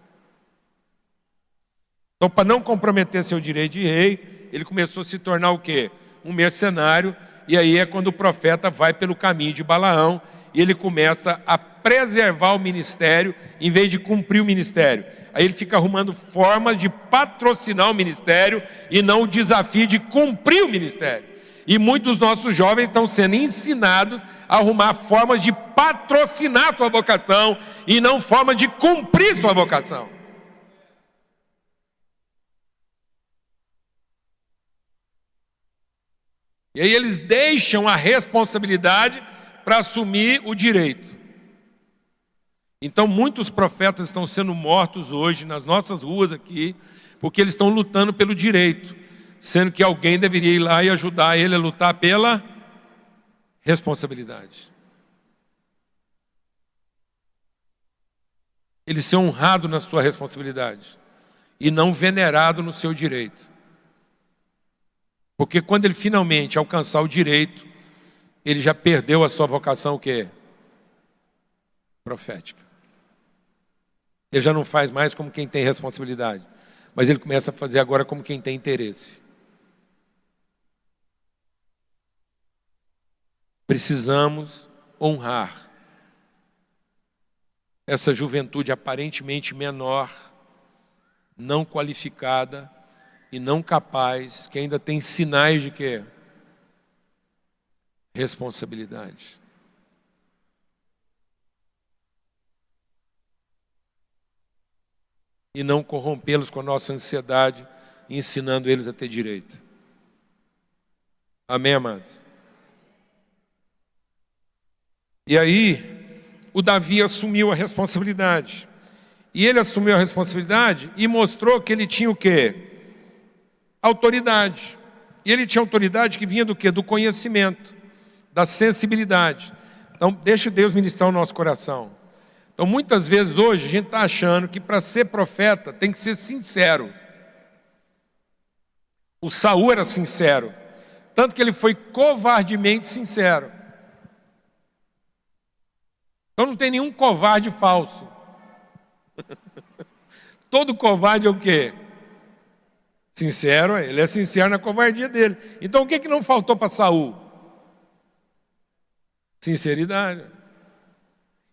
Então, para não comprometer seu direito de rei, ele começou a se tornar o quê? Um mercenário, e aí é quando o profeta vai pelo caminho de Balaão, e ele começa a preservar o ministério, em vez de cumprir o ministério. Aí ele fica arrumando formas de patrocinar o ministério, e não o desafio de cumprir o ministério. E muitos dos nossos jovens estão sendo ensinados a arrumar formas de patrocinar sua vocação, e não formas de cumprir sua vocação. E aí eles deixam a responsabilidade para assumir o direito. Então muitos profetas estão sendo mortos hoje nas nossas ruas aqui, porque eles estão lutando pelo direito, sendo que alguém deveria ir lá e ajudar ele a lutar pela responsabilidade. Ele ser honrado na sua responsabilidade e não venerado no seu direito. Porque quando ele finalmente alcançar o direito, ele já perdeu a sua vocação o quê? Profética. Ele já não faz mais como quem tem responsabilidade, mas ele começa a fazer agora como quem tem interesse. Precisamos honrar essa juventude aparentemente menor, não qualificada e não capaz, que ainda tem sinais de quê? Responsabilidade. E não corrompê-los com a nossa ansiedade, ensinando eles a ter direito. Amém, amados? E aí, o Davi assumiu a responsabilidade. E ele assumiu a responsabilidade e mostrou que ele tinha o quê? Autoridade. E ele tinha autoridade que vinha do quê? Do conhecimento, da sensibilidade. Então, deixa Deus ministrar o nosso coração. Então, muitas vezes hoje, a gente está achando que para ser profeta tem que ser sincero. O Saul era sincero, tanto que ele foi covardemente sincero. Então não tem nenhum covarde falso. Todo covarde é o quê? Sincero, ele é sincero na covardia dele. Então o que não faltou para Saul? Sinceridade.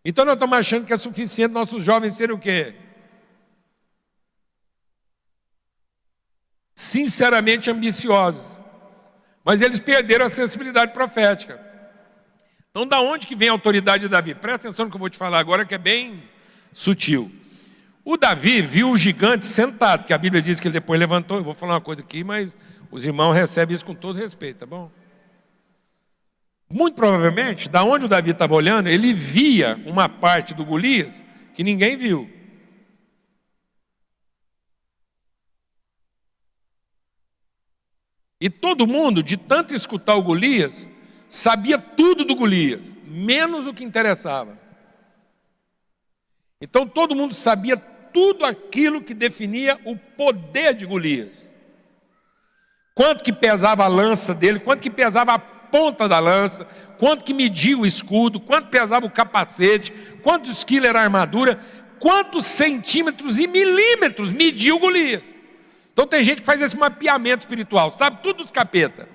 Então nós estamos achando que é suficiente nossos jovens serem o quê? Sinceramente ambiciosos. Mas eles perderam a sensibilidade profética. Então, da onde que vem a autoridade de Davi? Presta atenção no que eu vou te falar agora, que é bem sutil. O Davi viu o gigante sentado, que a Bíblia diz que ele depois levantou. Eu vou falar uma coisa aqui, mas os irmãos recebem isso com todo respeito, tá bom? Muito provavelmente, da onde o Davi estava olhando, ele via uma parte do Golias que ninguém viu. E todo mundo, de tanto escutar o Golias, sabia tudo do Golias, menos o que interessava. Então todo mundo sabia tudo aquilo que definia o poder de Golias. Quanto que pesava a lança dele, quanto que pesava a ponta da lança, quanto que media o escudo, quanto pesava o capacete, quantos quilos era a armadura, quantos centímetros e milímetros media o Golias. Então tem gente que faz esse mapeamento espiritual, sabe tudo dos capeta.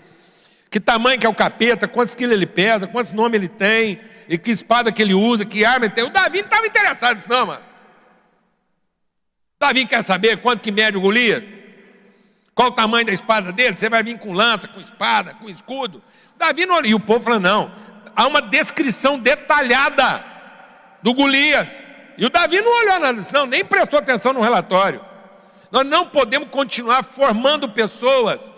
Que tamanho que é o capeta, quantos quilos ele pesa, quantos nomes ele tem, e que espada que ele usa, que arma ele tem. O Davi não estava interessado nisso não, mano. O Davi quer saber quanto que mede o Golias? Qual o tamanho da espada dele? Você vai vir com lança, com espada, com escudo? O Davi não olhou. E o povo falou, não, há uma descrição detalhada do Golias. E o Davi não olhou nada disso, não, nem prestou atenção no relatório. Nós não podemos continuar formando pessoas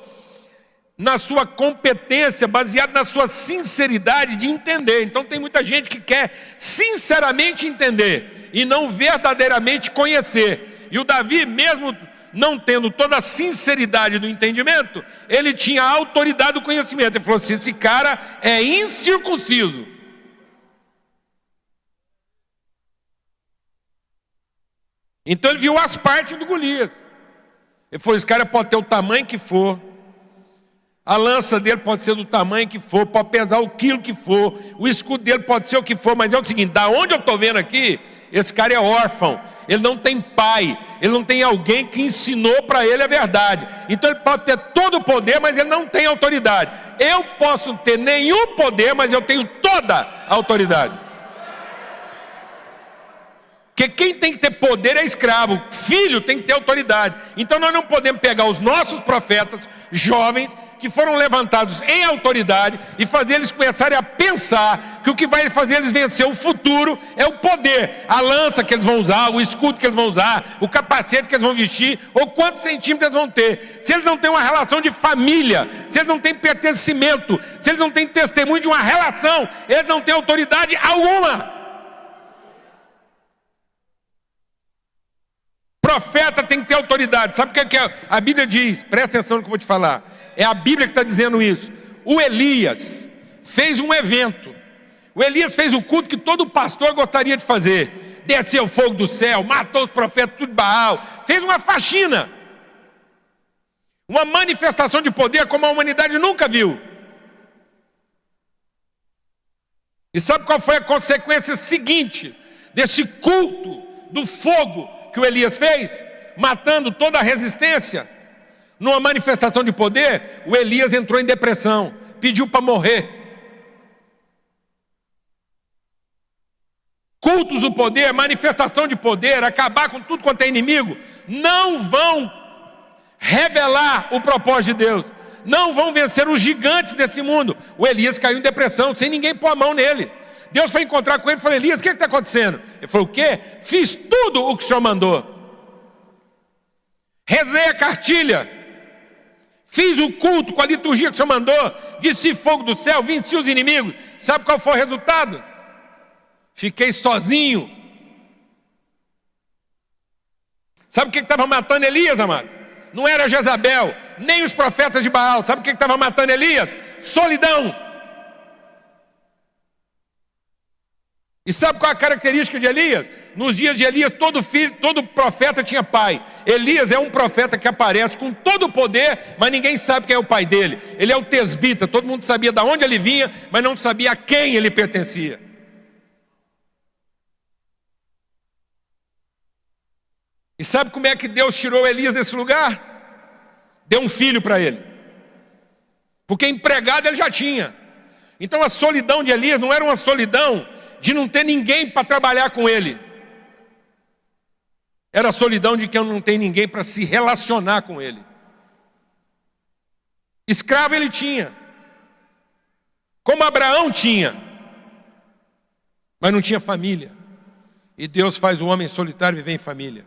na sua competência, baseado na sua sinceridade de entender. Então tem muita gente que quer sinceramente entender e não verdadeiramente conhecer. E o Davi, mesmo não tendo toda a sinceridade do entendimento, ele tinha a autoridade do conhecimento. Ele falou assim, esse cara é incircunciso. Então ele viu as partes do Golias. Ele falou, esse cara pode ter o tamanho que for, a lança dele pode ser do tamanho que for, pode pesar o quilo que for, o escudo dele pode ser o que for, mas é o seguinte, da onde eu estou vendo aqui, esse cara é órfão, ele não tem pai, ele não tem alguém que ensinou para ele a verdade. Então ele pode ter todo o poder, mas ele não tem autoridade. Eu posso ter nenhum poder, mas eu tenho toda a autoridade. Porque quem tem que ter poder é escravo, filho tem que ter autoridade. Então nós não podemos pegar os nossos profetas jovens que foram levantados em autoridade e fazer eles começarem a pensar que o que vai fazer eles vencer o futuro é o poder, a lança que eles vão usar, o escudo que eles vão usar, o capacete que eles vão vestir, ou quantos centímetros eles vão ter. Se eles não têm uma relação de família, se eles não têm pertencimento, se eles não têm testemunho de uma relação, eles não têm autoridade alguma. Profeta tem que ter autoridade. Sabe o que a Bíblia diz? Presta atenção no que eu vou te falar. É a Bíblia que está dizendo isso. O Elias fez um evento. O Elias fez o culto que todo pastor gostaria de fazer. Desceu o fogo do céu, matou os profetas, tudo de Baal. Fez uma faxina. Uma manifestação de poder como a humanidade nunca viu. E sabe qual foi a consequência seguinte desse culto do fogo que o Elias fez, matando toda a resistência? Numa manifestação de poder, o Elias entrou em depressão, pediu para morrer. Cultos do poder, manifestação de poder, acabar com tudo quanto é inimigo, não vão revelar o propósito de Deus, não vão vencer os gigantes desse mundo. O Elias caiu em depressão, sem ninguém pôr a mão nele. Deus foi encontrar com ele e falou, Elias, o que está acontecendo? Ele falou, o quê? Fiz tudo o que o Senhor mandou. Rezei a cartilha. Fiz o culto com a liturgia que o Senhor mandou. Desci fogo do céu, venci os inimigos. Sabe qual foi o resultado? Fiquei sozinho. Sabe o que estava matando Elias, amado? Não era Jezabel, nem os profetas de Baal. Sabe o que estava matando Elias? Solidão. E sabe qual é a característica de Elias? Nos dias de Elias, todo filho, todo profeta tinha pai. Elias é um profeta que aparece com todo o poder, mas ninguém sabe quem é o pai dele. Ele é o tesbita, todo mundo sabia de onde ele vinha, mas não sabia a quem ele pertencia. E sabe como é que Deus tirou Elias desse lugar? Deu um filho para ele. Porque empregado ele já tinha. Então a solidão de Elias não era uma solidão de não ter ninguém para trabalhar com ele. Era a solidão de que eu não tenho ninguém para se relacionar com ele. Escravo ele tinha, como Abraão tinha, mas não tinha família. E Deus faz o homem solitário viver em família.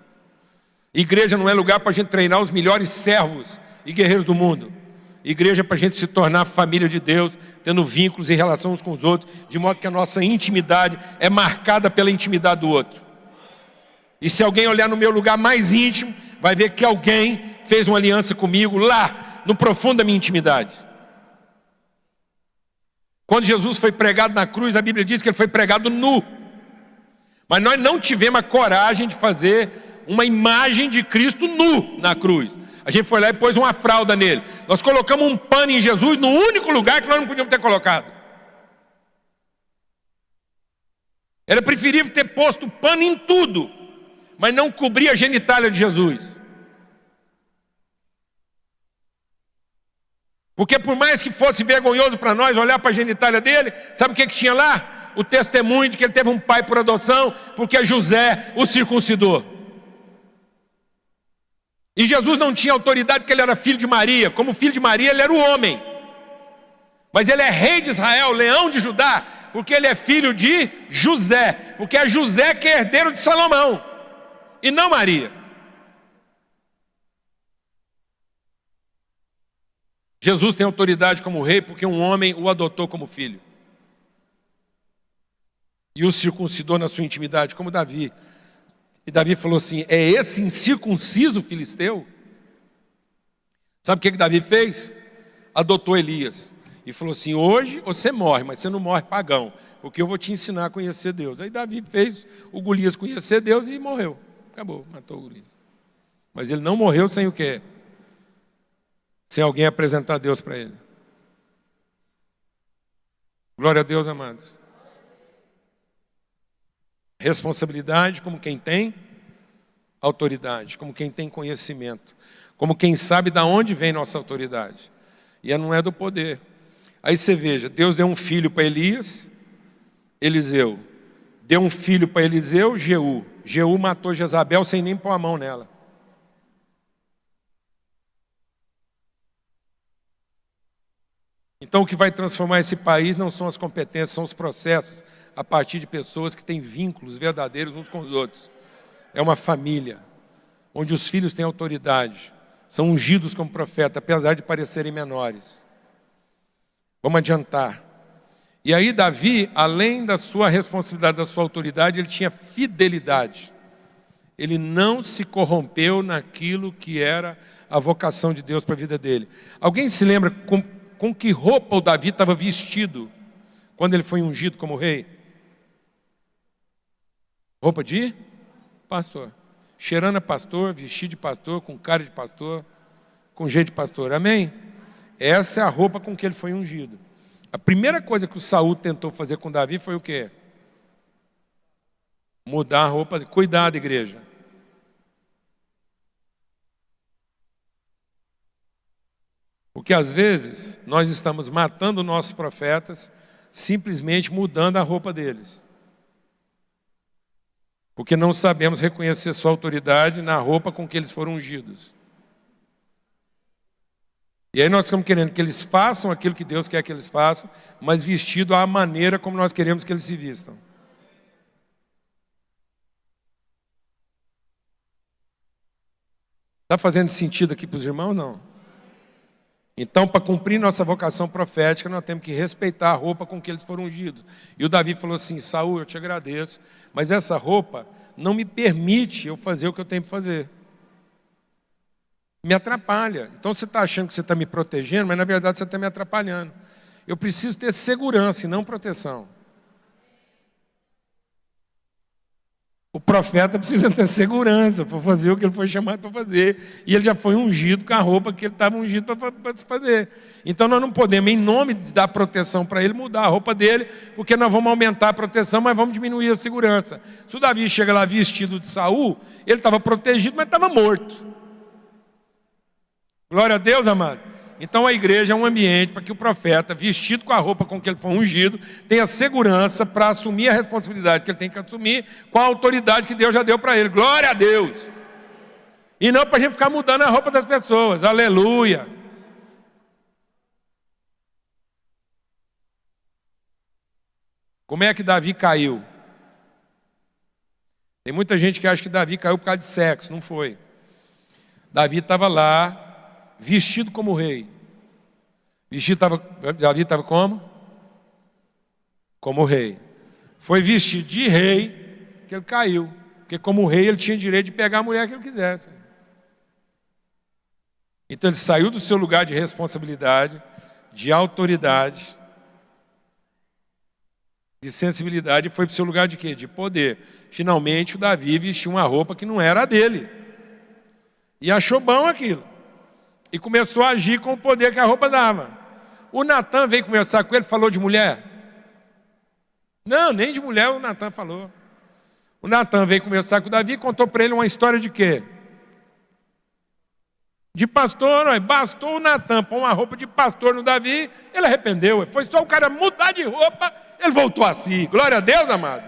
Igreja não é lugar para a gente treinar os melhores servos e guerreiros do mundo. Igreja é para a gente se tornar família de Deus, tendo vínculos em relação uns com os outros, de modo que a nossa intimidade é marcada pela intimidade do outro. E se alguém olhar no meu lugar mais íntimo, vai ver que alguém fez uma aliança comigo lá, no profundo da minha intimidade. Quando Jesus foi pregado na cruz, a Bíblia diz que ele foi pregado nu. Mas nós não tivemos a coragem de fazer uma imagem de Cristo nu na cruz. A gente foi lá e pôs uma fralda nele. Nós colocamos um pano em Jesus no único lugar que nós não podíamos ter colocado. Era preferível ter posto pano em tudo, mas não cobrir a genitália de Jesus. Porque por mais que fosse vergonhoso para nós olhar para a genitália dele, sabe o que tinha lá? O testemunho de que ele teve um pai por adoção, porque José o circuncidou. E Jesus não tinha autoridade porque ele era filho de Maria. Como filho de Maria, ele era o homem. Mas ele é rei de Israel, leão de Judá, porque ele é filho de José. Porque é José que é herdeiro de Salomão, e não Maria. Jesus tem autoridade como rei porque um homem o adotou como filho. E o circuncidou na sua intimidade, como Davi. E Davi falou assim: é esse incircunciso filisteu? Sabe o que Davi fez? Adotou Elias. E falou assim: hoje você morre, mas você não morre pagão, porque eu vou te ensinar a conhecer Deus. Aí Davi fez o Golias conhecer Deus e morreu. Acabou, matou o Golias. Mas ele não morreu sem o quê? Sem alguém apresentar Deus para ele. Glória a Deus, amados. Responsabilidade como quem tem autoridade, como quem tem conhecimento, como quem sabe de onde vem nossa autoridade. E ela não é do poder. Aí você veja, Deus deu um filho para Elias, Eliseu. Deu um filho para Eliseu, Jeú. Jeú matou Jezabel sem nem pôr a mão nela. Então o que vai transformar esse país não são as competências, são os processos, a partir de pessoas que têm vínculos verdadeiros uns com os outros. É uma família, onde os filhos têm autoridade, são ungidos como profeta, apesar de parecerem menores. Vamos adiantar. E aí Davi, além da sua responsabilidade, da sua autoridade, ele tinha fidelidade. Ele não se corrompeu naquilo que era a vocação de Deus para a vida dele. Alguém se lembra com que roupa o Davi estava vestido quando ele foi ungido como rei? Roupa de pastor. Cheirando a pastor, vestido de pastor, com cara de pastor, com jeito de pastor. Amém? Essa é a roupa com que ele foi ungido. A primeira coisa que o Saul tentou fazer com Davi foi o quê? Mudar a roupa. Cuidado, igreja. Porque às vezes nós estamos matando nossos profetas simplesmente mudando a roupa deles. Porque não sabemos reconhecer sua autoridade na roupa com que eles foram ungidos. E aí nós estamos querendo que eles façam aquilo que Deus quer que eles façam, mas vestido à maneira como nós queremos que eles se vistam. Está fazendo sentido aqui para os irmãos? Não. Então, para cumprir nossa vocação profética, nós temos que respeitar a roupa com que eles foram ungidos. E o Davi falou assim: Saul, eu te agradeço, mas essa roupa não me permite eu fazer o que eu tenho que fazer. Me atrapalha. Então você está achando que você está me protegendo, mas na verdade você está me atrapalhando. Eu preciso ter segurança e não proteção. O profeta precisa ter segurança para fazer o que ele foi chamado para fazer. E ele já foi ungido com a roupa que ele estava ungido para se fazer. Então nós não podemos, em nome de dar proteção para ele, mudar a roupa dele, porque nós vamos aumentar a proteção, mas vamos diminuir a segurança. Se o Davi chega lá vestido de Saul, ele estava protegido, mas estava morto. Glória a Deus, amado. Então a igreja é um ambiente para que o profeta, vestido com a roupa com que ele foi ungido, tenha segurança para assumir a responsabilidade que ele tem que assumir com a autoridade que Deus já deu para ele. Glória a Deus. E não para a gente ficar mudando a roupa das pessoas. Aleluia. Como é que Davi caiu? Tem muita gente que acha que Davi caiu por causa de sexo. Não foi. Davi estava lá, vestido como rei. Davi estava como? Como rei. Foi vestido de rei que ele caiu. Porque como rei ele tinha direito de pegar a mulher que ele quisesse. Então ele saiu do seu lugar de responsabilidade, de autoridade, de sensibilidade, e foi para o seu lugar de quê? De poder. Finalmente o Davi vestiu uma roupa que não era a dele. E achou bom aquilo. E começou a agir com o poder que a roupa dava. O Natan veio conversar com ele, falou de mulher? Não, nem de mulher o Natan falou. O Natan veio conversar com o Davi e contou para ele uma história de quê? De pastor. Bastou o Natan pôr uma roupa de pastor no Davi, ele arrependeu. Foi só o cara mudar de roupa, ele voltou a si. Glória a Deus, amado.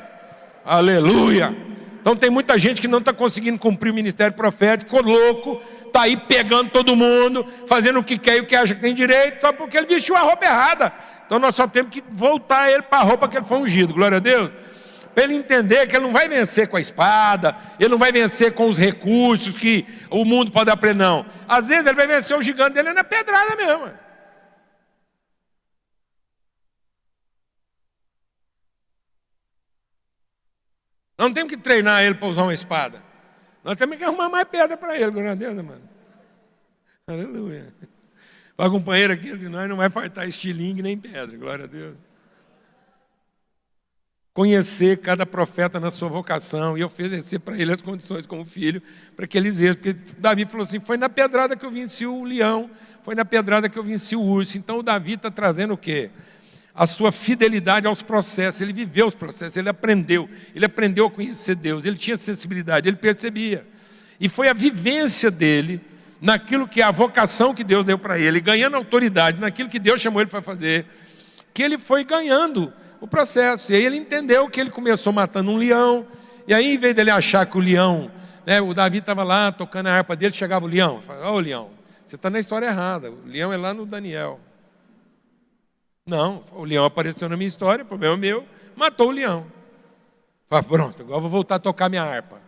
Aleluia. Então tem muita gente que não está conseguindo cumprir o ministério profético, ficou louco, está aí pegando todo mundo, fazendo o que quer e o que acha que tem direito, só porque ele vestiu a roupa errada. Então nós só temos que voltar ele para a roupa que ele foi ungido. Glória a Deus. Para ele entender que ele não vai vencer com a espada, ele não vai vencer com os recursos que o mundo pode dar para ele, não. Às vezes ele vai vencer o gigante dele na pedrada mesmo. Nós não temos que treinar ele para usar uma espada. Nós temos que arrumar mais pedra para ele, glória a Deus, mano. Aleluia. O companheiro aqui de nós não vai faltar estilingue nem pedra, glória a Deus. Conhecer cada profeta na sua vocação e oferecer para ele as condições como filho, para que ele exerça. Porque Davi falou assim, foi na pedrada que eu venci o leão, foi na pedrada que eu venci o urso. Então o Davi está trazendo o quê? A sua fidelidade aos processos. Ele viveu os processos, ele aprendeu a conhecer Deus, ele tinha sensibilidade, ele percebia. E foi a vivência dele naquilo que é a vocação que Deus deu para ele, ganhando autoridade naquilo que Deus chamou ele para fazer, que ele foi ganhando o processo. E aí ele entendeu que ele começou matando um leão, e aí em vez dele achar que o leão, né, o Davi estava lá tocando a harpa dele, chegava o leão, falava, ô leão, você está na história errada, o leão é lá no Daniel. Não, o leão apareceu na minha história, o problema é meu, matou o leão. Fala, pronto, agora eu vou voltar a tocar minha harpa.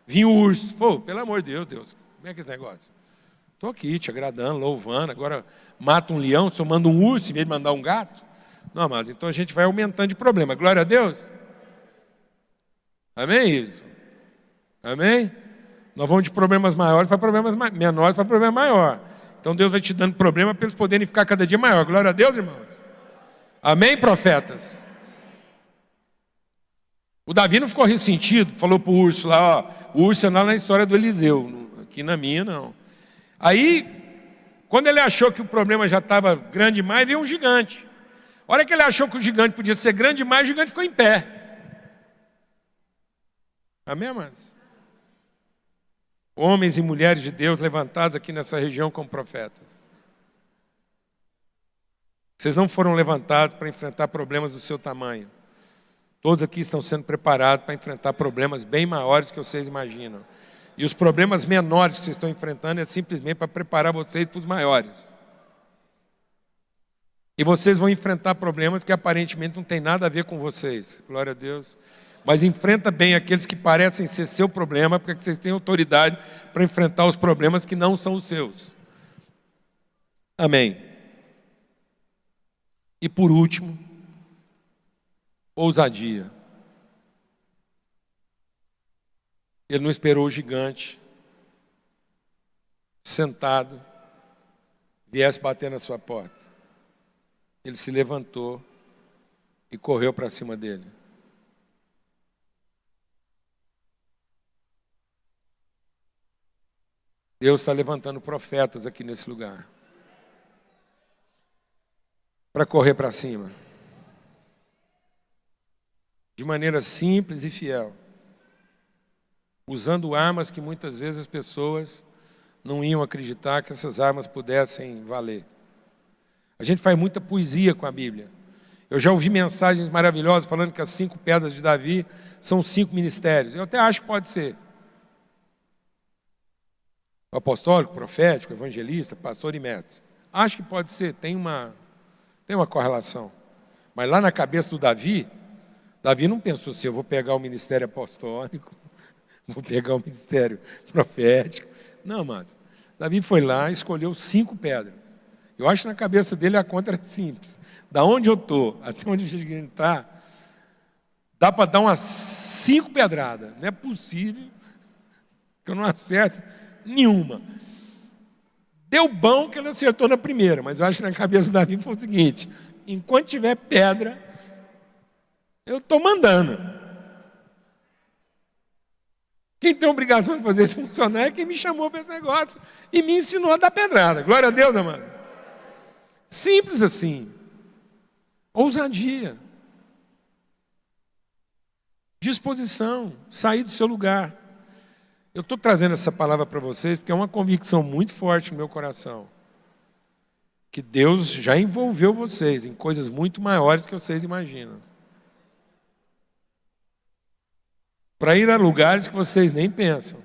Vinha o urso, pô, pelo amor de Deus, Deus, como é que é esse negócio? Estou aqui te agradando, louvando, agora mata um leão, só manda um urso em vez de mandar um gato. Não, amado, então a gente vai aumentando de problema. Glória a Deus. Amém, isso? Amém? Nós vamos de problemas maiores para problemas menores para problema maior. Então Deus vai te dando problema para eles poderem ficar cada dia maior. Glória a Deus, irmãos. Amém, profetas? O Davi não ficou ressentido, falou para o urso lá, ó, o urso é lá na história do Eliseu, aqui na minha não. Aí, quando ele achou que o problema já estava grande demais, veio um gigante. A hora que ele achou que o gigante podia ser grande demais, o gigante ficou em pé. Amém, amados? Homens e mulheres de Deus levantados aqui nessa região como profetas. Vocês não foram levantados para enfrentar problemas do seu tamanho. Todos aqui estão sendo preparados para enfrentar problemas bem maiores do que vocês imaginam. E os problemas menores que vocês estão enfrentando é simplesmente para preparar vocês para os maiores. E vocês vão enfrentar problemas que aparentemente não tem nada a ver com vocês. Glória a Deus. Mas enfrenta bem aqueles que parecem ser seu problema, porque vocês têm autoridade para enfrentar os problemas que não são os seus. Amém. E por último, ousadia. Ele não esperou o gigante sentado viesse bater na sua porta. Ele se levantou e correu para cima dele. Deus está levantando profetas aqui nesse lugar para correr para cima de maneira simples e fiel, usando armas que muitas vezes as pessoas não iam acreditar que essas armas pudessem valer. A gente faz muita poesia com a Bíblia. Eu já ouvi mensagens maravilhosas falando que as 5 pedras de Davi são 5 ministérios. Eu até acho que pode ser. O apostólico, profético, evangelista, pastor e mestre. Acho que pode ser, tem uma correlação. Mas lá na cabeça do Davi não pensou assim, eu vou pegar o ministério apostólico, vou pegar o ministério profético. Não, amado. Davi foi lá e escolheu 5 pedras. Eu acho que na cabeça dele a conta era simples. Da onde eu estou até onde a gente está, dá para dar umas 5 pedradas. Não é possível que eu não acerte nenhuma. Deu bom que ele acertou na primeira, mas eu acho que na cabeça do Davi foi o seguinte, enquanto tiver pedra, Eu estou mandando. Quem tem a obrigação de fazer isso funcionar é quem me chamou para esse negócio e me ensinou a dar pedrada. Glória a Deus, amado. Simples assim. Ousadia. Disposição. Sair do seu lugar. Eu estou trazendo essa palavra para vocês porque é uma convicção muito forte no meu coração. Que Deus já envolveu vocês em coisas muito maiores do que vocês imaginam. Para ir a lugares que vocês nem pensam.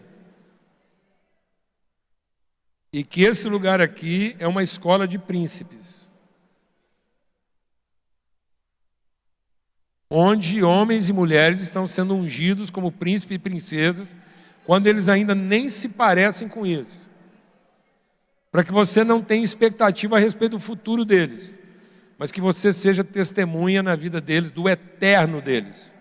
E que esse lugar aqui é uma escola de príncipes. Onde homens e mulheres estão sendo ungidos como príncipes e princesas, quando eles ainda nem se parecem com isso. Para que você não tenha expectativa a respeito do futuro deles, mas que você seja testemunha na vida deles, do eterno deles.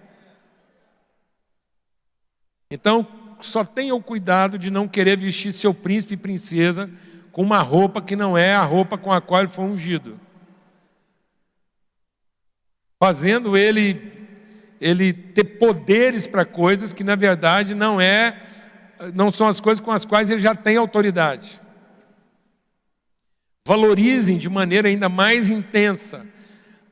Então, só tenha o cuidado de não querer vestir seu príncipe e princesa com uma roupa que não é a roupa com a qual ele foi ungido. Fazendo ele ter poderes para coisas que, na verdade, não são as coisas com as quais ele já tem autoridade. Valorizem de maneira ainda mais intensa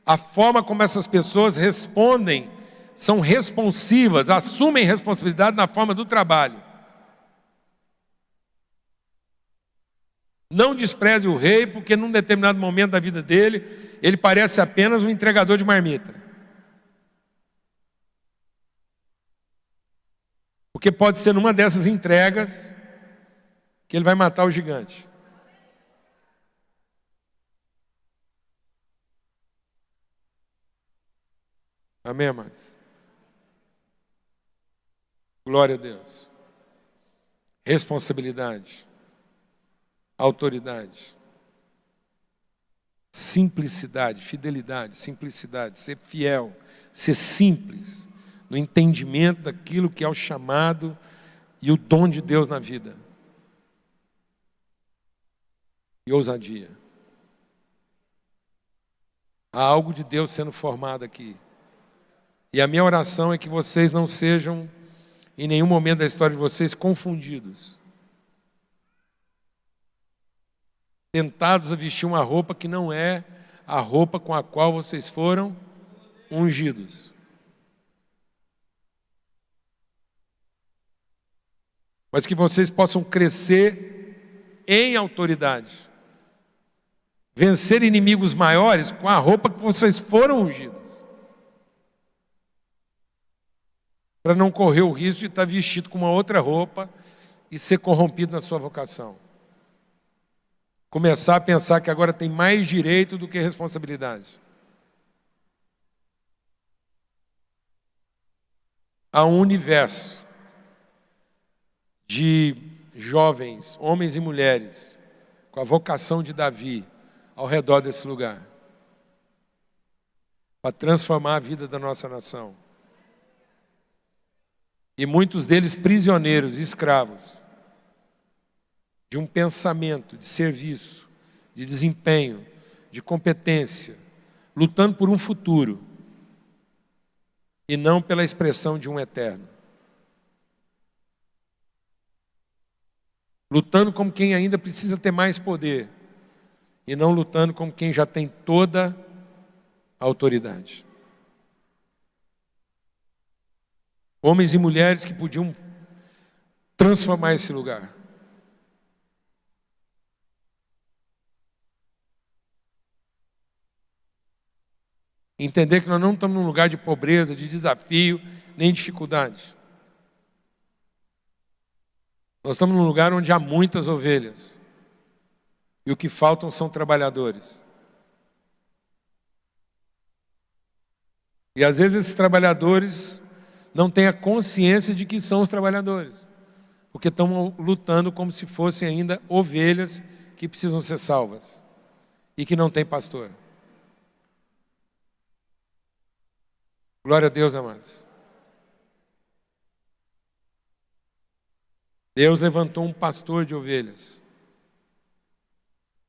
a forma como essas pessoas respondem, são responsivas, assumem responsabilidade na forma do trabalho. Não despreze o rei, porque num determinado momento da vida dele, ele parece apenas um entregador de marmita. Porque pode ser numa dessas entregas que ele vai matar o gigante. Amém, amados? Glória a Deus. Responsabilidade. Autoridade. Simplicidade, fidelidade, simplicidade, ser fiel, ser simples no entendimento daquilo que é o chamado e o dom de Deus na vida. E ousadia. Há algo de Deus sendo formado aqui. E a minha oração é que vocês não sejam, em nenhum momento da história de vocês, confundidos. Tentados a vestir uma roupa que não é a roupa com a qual vocês foram ungidos. Mas que vocês possam crescer em autoridade. Vencer inimigos maiores com a roupa que vocês foram ungidos. Para não correr o risco de estar vestido com uma outra roupa e ser corrompido na sua vocação. Começar a pensar que agora tem mais direito do que responsabilidade. Há um universo de jovens, homens e mulheres, com a vocação de Davi, ao redor desse lugar, para transformar a vida da nossa nação. E muitos deles prisioneiros, escravos, de um pensamento, de serviço, de desempenho, de competência, lutando por um futuro, e não pela expressão de um eterno. Lutando como quem ainda precisa ter mais poder, e não lutando como quem já tem toda a autoridade. Homens e mulheres que podiam transformar esse lugar. Entender que nós não estamos num lugar de pobreza, de desafio, nem dificuldade. Nós estamos num lugar onde há muitas ovelhas. E o que faltam são trabalhadores. E às vezes esses trabalhadores não têm a consciência de que são os trabalhadores. Porque estão lutando como se fossem ainda ovelhas que precisam ser salvas. E que não tem pastor. Glória a Deus, amados. Deus levantou um pastor de ovelhas.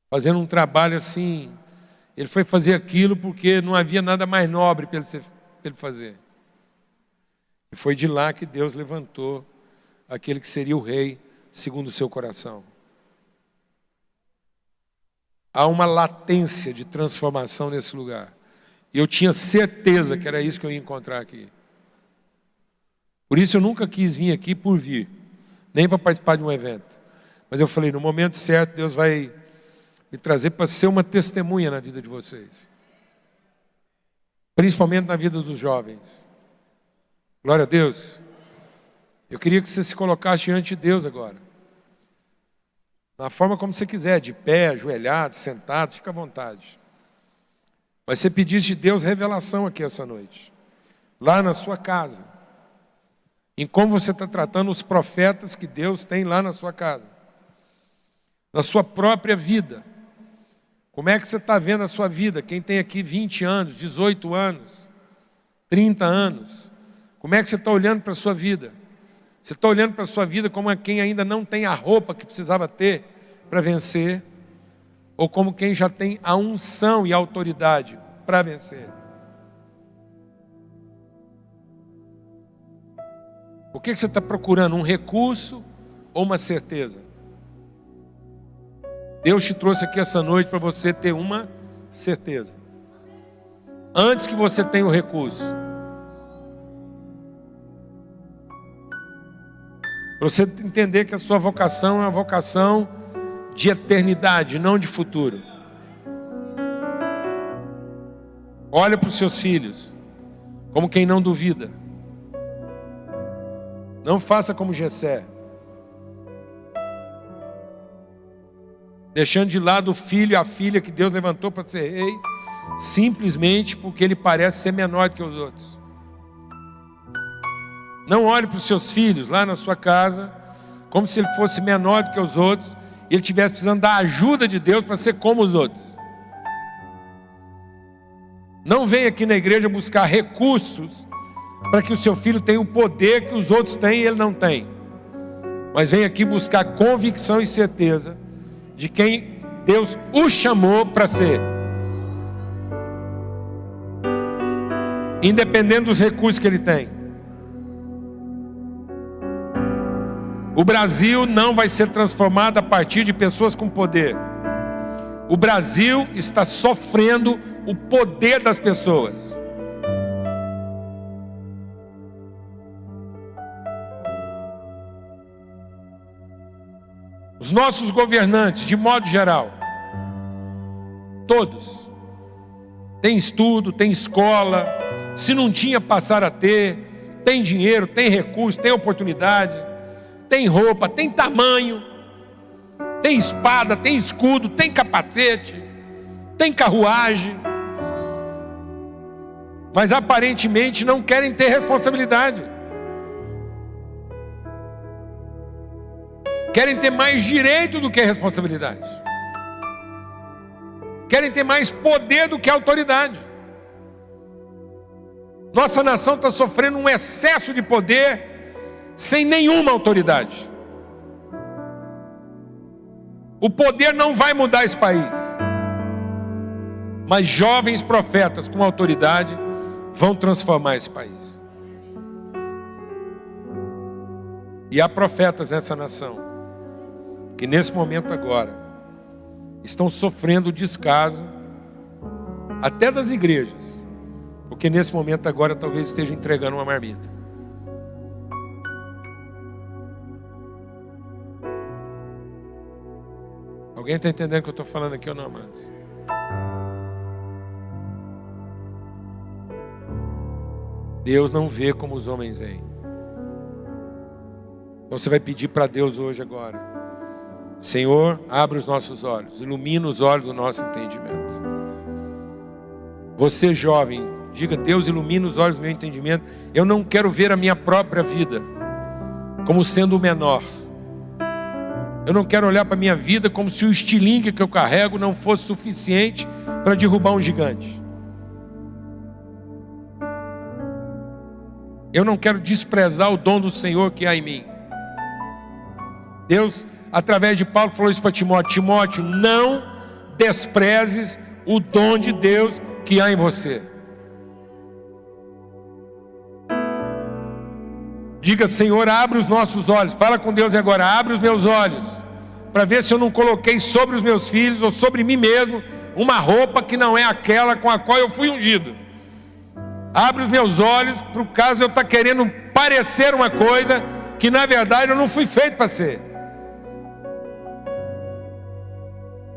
Fazendo um trabalho assim. Ele foi fazer aquilo porque não havia nada mais nobre para ele fazer. E foi de lá que Deus levantou aquele que seria o rei segundo o seu coração. Há uma latência de transformação nesse lugar. E eu tinha certeza que era isso que eu ia encontrar aqui. Por isso eu nunca quis vir aqui por vir, nem para participar de um evento. Mas eu falei, no momento certo, Deus vai me trazer para ser uma testemunha na vida de vocês. Principalmente na vida dos jovens. Glória a Deus. Eu queria que você se colocasse diante de Deus agora. Na forma como você quiser, de pé, ajoelhado, sentado, fica à vontade. Mas você pedisse de Deus revelação aqui essa noite. Lá na sua casa. Em como você está tratando os profetas que Deus tem lá na sua casa. Na sua própria vida. Como é que você está vendo a sua vida? Quem tem aqui 20 anos, 18 anos, 30 anos. Como é que você está olhando para a sua vida? Você está olhando para a sua vida como quem ainda não tem a roupa que precisava ter para vencer? Ou como quem já tem a unção e a autoridade para vencer? O que você está procurando? Um recurso ou uma certeza? Deus te trouxe aqui essa noite para você ter uma certeza. Antes que você tenha o recurso. Para você entender que a sua vocação é uma vocação de eternidade, não de futuro. Olha para os seus filhos, como quem não duvida. Não faça como Jessé. Deixando de lado o filho e a filha que Deus levantou para ser rei, simplesmente porque ele parece ser menor do que os outros. Não olhe para os seus filhos lá na sua casa, como se ele fosse menor do que os outros, e ele estivesse precisando da ajuda de Deus para ser como os outros. Não venha aqui na igreja buscar recursos para que o seu filho tenha o poder que os outros têm e ele não tem. Mas venha aqui buscar convicção e certeza de quem Deus o chamou para ser. Independente dos recursos que ele tem. O Brasil não vai ser transformado a partir de pessoas com poder. O Brasil está sofrendo o poder das pessoas. Os nossos governantes, de modo geral, todos, têm estudo, têm escola, se não tinha, passaram a ter, tem dinheiro, tem recurso, tem oportunidade, tem roupa, tem tamanho, tem espada, tem escudo, tem capacete, tem carruagem, mas aparentemente não querem ter responsabilidade. Querem ter mais direito do que responsabilidade. Querem ter mais poder do que autoridade. Nossa nação está sofrendo um excesso de poder sem nenhuma autoridade. O poder não vai mudar esse país. Mas jovens profetas com autoridade vão transformar esse país. E há profetas nessa nação que nesse momento agora estão sofrendo o descaso até das igrejas, porque nesse momento agora talvez estejam entregando uma marmita. Alguém está entendendo o que eu estou falando aqui ou não, amados? Deus não vê como os homens veem. Então você vai pedir para Deus hoje agora: Senhor, abre os nossos olhos, ilumina os olhos do nosso entendimento. Você jovem, diga: Deus, ilumina os olhos do meu entendimento. Eu não quero ver a minha própria vida como sendo o menor. Eu não quero olhar para a minha vida como se o estilingue que eu carrego não fosse suficiente para derrubar um gigante. Eu não quero desprezar o dom do Senhor que há em mim. Deus, através de Paulo, falou isso para Timóteo: Timóteo, não desprezes o dom de Deus que há em você. Diga: Senhor, abre os nossos olhos. Fala com Deus agora: abre os meus olhos, para ver se eu não coloquei sobre os meus filhos ou sobre mim mesmo uma roupa que não é aquela com a qual eu fui ungido. Abre os meus olhos para o caso de eu estar querendo parecer uma coisa que na verdade eu não fui feito para ser.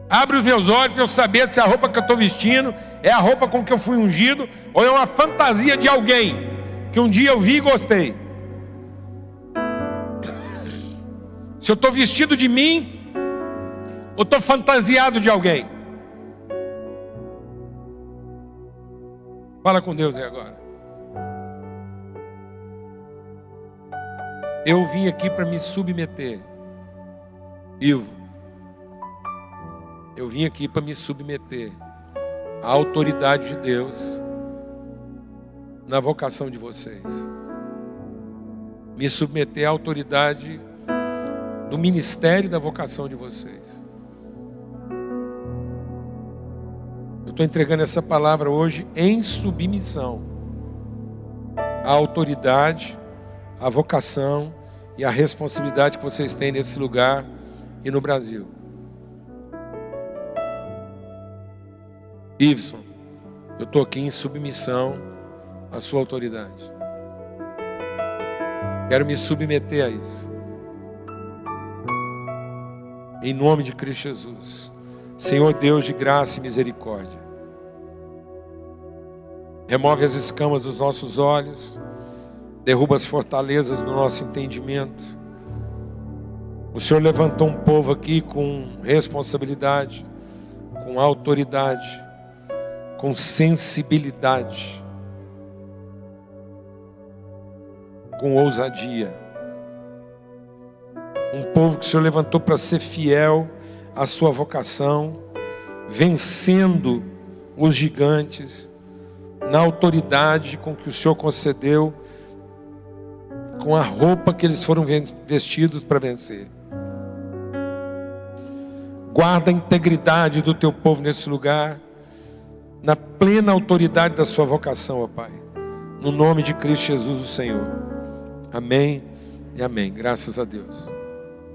Abre os meus olhos para eu saber se a roupa que eu estou vestindo é a roupa com que eu fui ungido ou é uma fantasia de alguém que um dia eu vi e gostei. Se eu estou vestido de mim ou estou fantasiado de alguém. Fala com Deus aí agora. Eu vim aqui para me submeter. Ivo, eu vim aqui para me submeter à autoridade de Deus na vocação de vocês. Me submeter à autoridade do ministério da vocação de vocês. Eu estou entregando essa palavra hoje em submissão à autoridade, à vocação e à responsabilidade que vocês têm nesse lugar e no Brasil. Iveson, eu estou aqui em submissão à sua autoridade. Quero me submeter a isso. Em nome de Cristo Jesus. Senhor Deus de graça e misericórdia, remove as escamas dos nossos olhos, derruba as fortalezas do nosso entendimento. O Senhor levantou um povo aqui com responsabilidade, com autoridade, com sensibilidade, com ousadia. Um povo que o Senhor levantou para ser fiel à sua vocação, vencendo os gigantes, na autoridade com que o Senhor concedeu, com a roupa que eles foram vestidos para vencer. Guarda a integridade do teu povo nesse lugar, na plena autoridade da sua vocação, ó Pai. No nome de Cristo Jesus, o Senhor. Amém e amém. Graças a Deus.